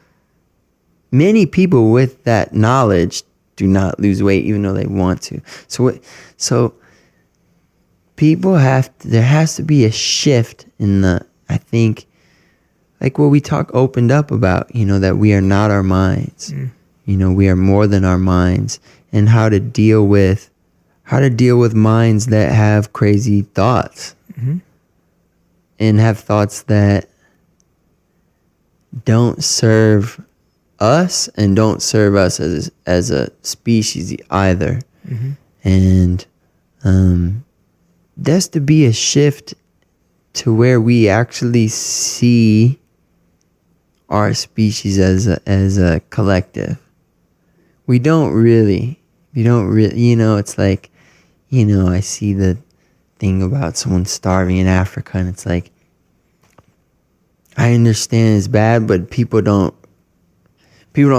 Speaker 2: many people with that knowledge do not lose weight even though they want to. So people there has to be a shift in I think, like what we opened up about, that we are not our minds. We are more than our minds, and how to deal with minds that have crazy thoughts. And have thoughts that don't serve us and don't serve us as a species either. And there's to be a shift to where we actually see our species as a collective. We don't really, it's like, I see the thing about someone starving in Africa, and it's like, I understand it's bad, but people don't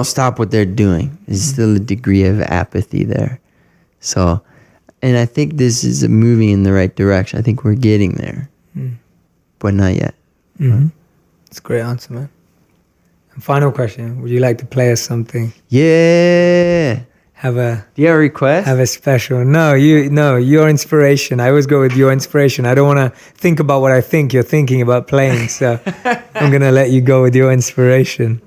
Speaker 2: stop what they're doing. There's still a degree of apathy there. So, and I think this is moving in the right direction. I think we're getting there, but not yet.
Speaker 1: It's a great answer, man. And final question: would you like to play us something?
Speaker 2: Yeah.
Speaker 1: Do
Speaker 2: you have a request?
Speaker 1: Have a special. No, your inspiration. I always go with your inspiration. I don't want to think about what I think you're thinking about playing. So I'm going to let you go with your inspiration.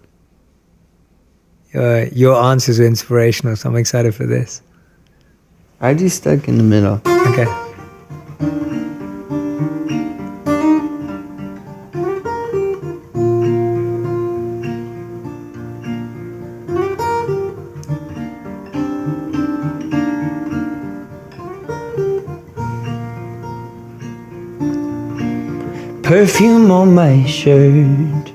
Speaker 1: Your answers are inspirational, so I'm excited for this.
Speaker 2: I just stuck in the middle.
Speaker 1: Okay.
Speaker 2: Perfume on my shirt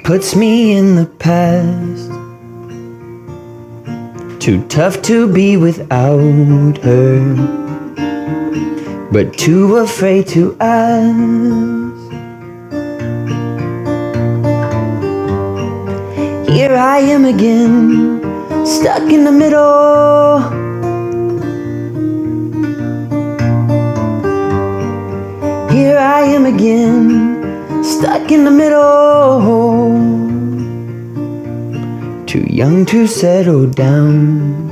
Speaker 2: puts me in the past. Too tough to be without her, but too afraid to ask. Here I am again, stuck in the middle. Here I am again, stuck in the middle. Too young to settle down,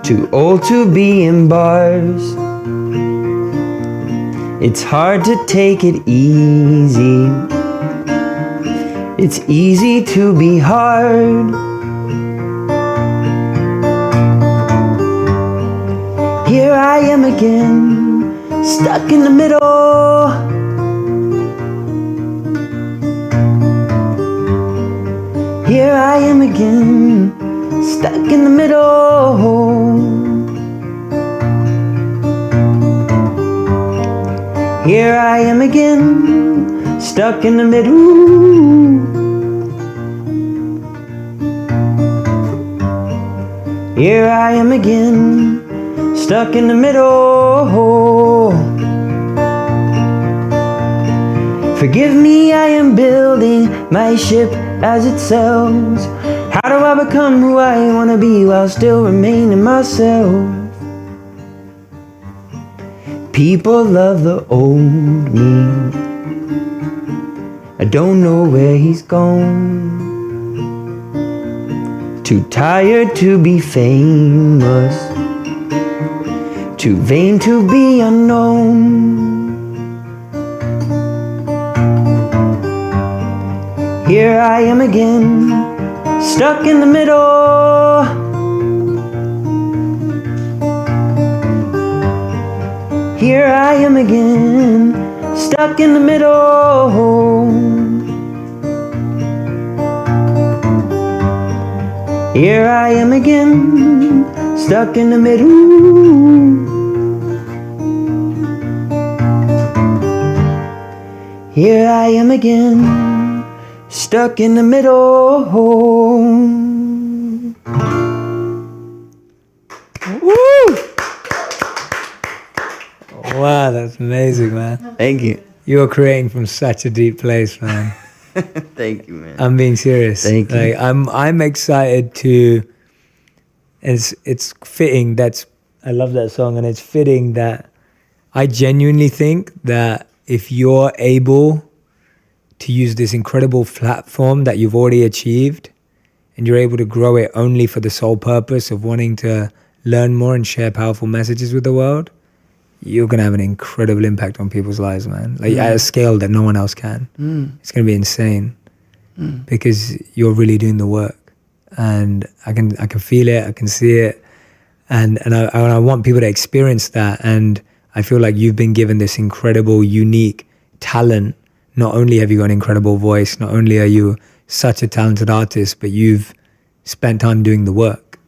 Speaker 2: too old to be in bars. It's hard to take it easy, it's easy to be hard. Here I am again, stuck in the middle. Here I am again, stuck in the middle. Here I am again, stuck in the middle. Here I am again, stuck in the middle. Forgive me, I am building my ship as it sails. How do I become who I want to be while still remaining myself? People love the old me. I don't know where he's gone. Too tired to be famous, too vain to be unknown. Here I am again, stuck in the middle. Here I am again, stuck in the middle. Here I am again, stuck in the middle. Here I am again, stuck in the middle. Woo!
Speaker 1: Wow, that's amazing, man.
Speaker 2: Thank you.
Speaker 1: You're creating from such a deep place, man.
Speaker 2: Thank you, man.
Speaker 1: I'm being serious.
Speaker 2: Thank you.
Speaker 1: Like, I'm excited to. It's fitting. I love that song, and it's fitting that I genuinely think that if you're able to use this incredible platform that you've already achieved, and you're able to grow it only for the sole purpose of wanting to learn more and share powerful messages with the world, you're gonna have an incredible impact on people's lives, man. Like at a scale that no one else can. It's gonna be insane because you're really doing the work, and I can feel it, I can see it, and I want people to experience that. And I feel like you've been given this incredible, unique talent. Not only have you got an incredible voice, not only are you such a talented artist, but you've spent time doing the work.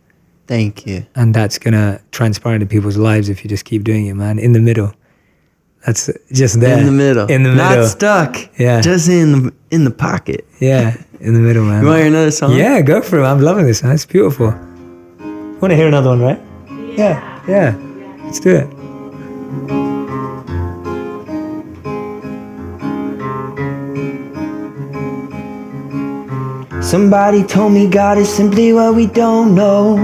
Speaker 2: Thank you.
Speaker 1: And that's going to transpire into people's lives if you just keep doing it, man. In the middle. That's just there.
Speaker 2: In the middle.
Speaker 1: In the middle.
Speaker 2: Not stuck.
Speaker 1: Yeah.
Speaker 2: Just in the pocket.
Speaker 1: Yeah, in the middle, man.
Speaker 2: You want to hear another song?
Speaker 1: Yeah, go for it. I'm loving this, man. It's beautiful. Want to hear another one, right? Yeah. Let's do it.
Speaker 2: Somebody told me God is simply what we don't know.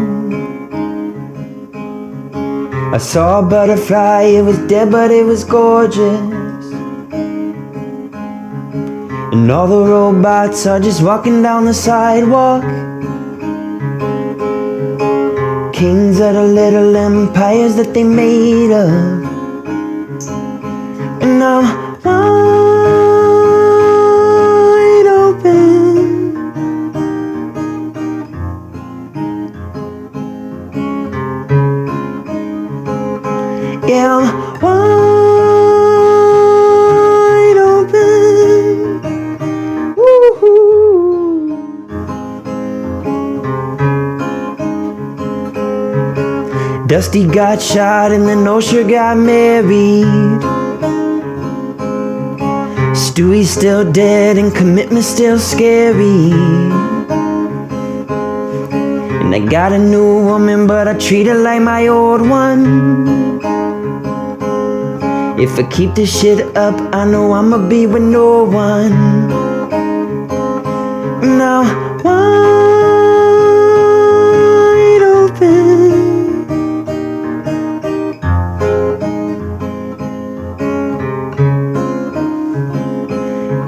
Speaker 2: I saw a butterfly, it was dead but it was gorgeous. And all the robots are just walking down the sidewalk. Kings of the little empires that they made of. And I'm wide open. Yeah, I'm wide open. Woo-hoo. Dusty got shot and then Osher got married. Stewie's still dead and commitment's still scary. And I got a new woman, but I treat her like my old one. If I keep this shit up, I know I'ma be with no one. Now, wide open.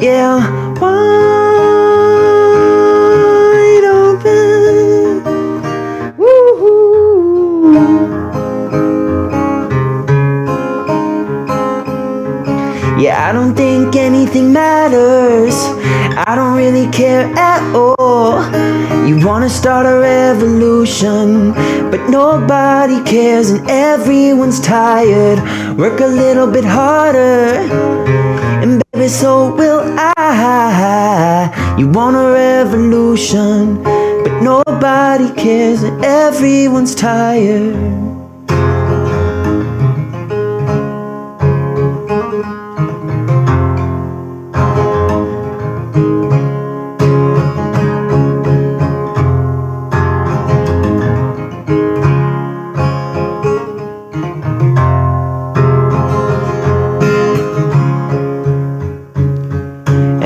Speaker 2: Yeah, wide open. Woo-hoo. Yeah, I don't think anything matters. I don't really care at all. You wanna start a revolution, but nobody cares and everyone's tired. Work a little bit harder, and baby, so will I. You want a revolution, but nobody cares and everyone's tired.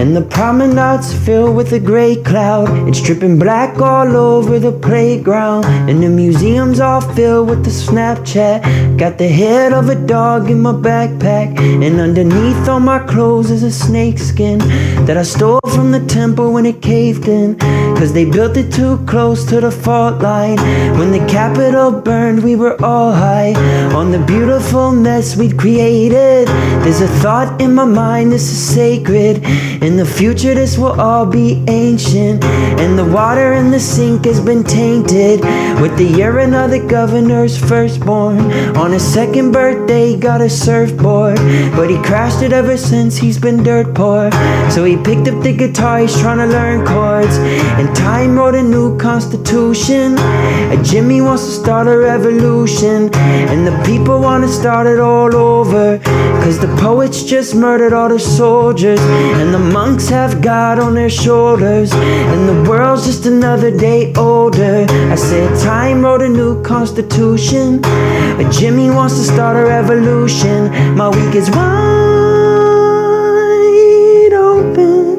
Speaker 2: And the promenade's filled with a gray cloud. It's dripping black all over the playground. And the museum's all filled with the Snapchat. Got the head of a dog in my backpack. And underneath all my clothes is a snake skin that I stole from the temple when it caved in. Cause they built it too close to the fault line. When the Capitol burned, we were all high on the beautiful mess we'd created. There's a thought in my mind, this is sacred. In the future, this will all be ancient, and the water in the sink has been tainted with the urine of the governor's firstborn. On his second birthday he got a surfboard, but he crashed it ever since he's been dirt poor. So he picked up the guitar, he's trying to learn chords, and time wrote a new constitution. Jimmy wants to start a revolution, and the people want to start it all over, cause the poets just murdered all the soldiers, and the monks have God on their shoulders, and the world's just another day older. I said time wrote a new constitution, Jimmy wants to start a revolution. My week is wide open.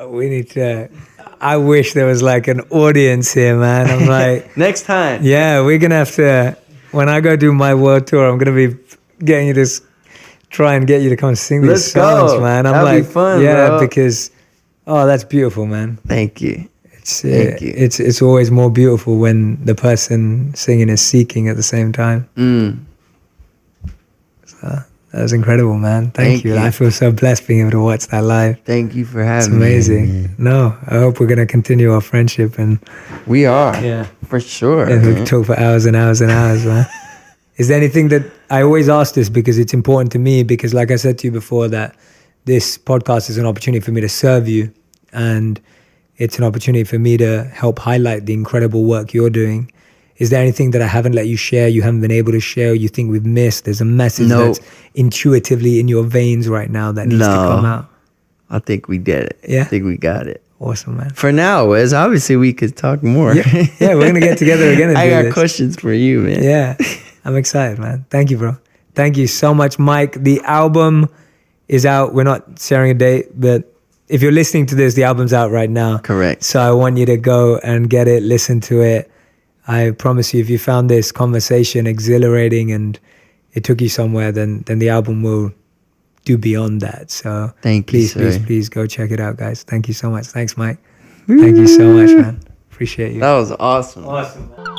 Speaker 1: We need to. I wish there was like an audience here, man. I'm like,
Speaker 2: next time.
Speaker 1: Yeah, we're gonna have to. When I go do my world tour, I'm gonna be getting you to try and get you to come sing these songs, man. I'm
Speaker 2: That'd
Speaker 1: like,
Speaker 2: be fun,
Speaker 1: yeah,
Speaker 2: bro.
Speaker 1: because that's beautiful, man.
Speaker 2: Thank you.
Speaker 1: Thank you. It's always more beautiful when the person singing is seeking at the same time. So that was incredible, man. Thank you. I feel so blessed being able to watch that live.
Speaker 2: Thank you for having
Speaker 1: me. It's amazing.
Speaker 2: Me,
Speaker 1: no, I hope we're gonna continue our friendship, and
Speaker 2: we are.
Speaker 1: Yeah,
Speaker 2: for sure.
Speaker 1: And we can talk for hours and hours and hours, man. Is there anything that I always ask this because it's important to me? Because, like I said to you before, that this podcast is an opportunity for me to serve you, and it's an opportunity for me to help highlight the incredible work you're doing. Is there anything that I haven't let you share, you haven't been able to share, you think we've missed? There's a message that's intuitively in your veins right now that needs to come out.
Speaker 2: I think we did it.
Speaker 1: Yeah?
Speaker 2: I think we got it.
Speaker 1: Awesome, man.
Speaker 2: For now, Wes, obviously we could talk more.
Speaker 1: Yeah, we're going to get together again and
Speaker 2: I
Speaker 1: do
Speaker 2: got
Speaker 1: this.
Speaker 2: questions for you, man.
Speaker 1: Yeah, I'm excited, man. Thank you, bro. Thank you so much, Mike. The album is out. We're not sharing a date, but if you're listening to this, the album's out right now.
Speaker 2: Correct.
Speaker 1: So I want you to go and get it, listen to it. I promise you, if you found this conversation exhilarating and it took you somewhere, then the album will do beyond that. So please go check it out, guys. Thank you so much. Thanks, Mike. Thank you so much, man. Appreciate you.
Speaker 2: That was awesome.
Speaker 1: Awesome, man.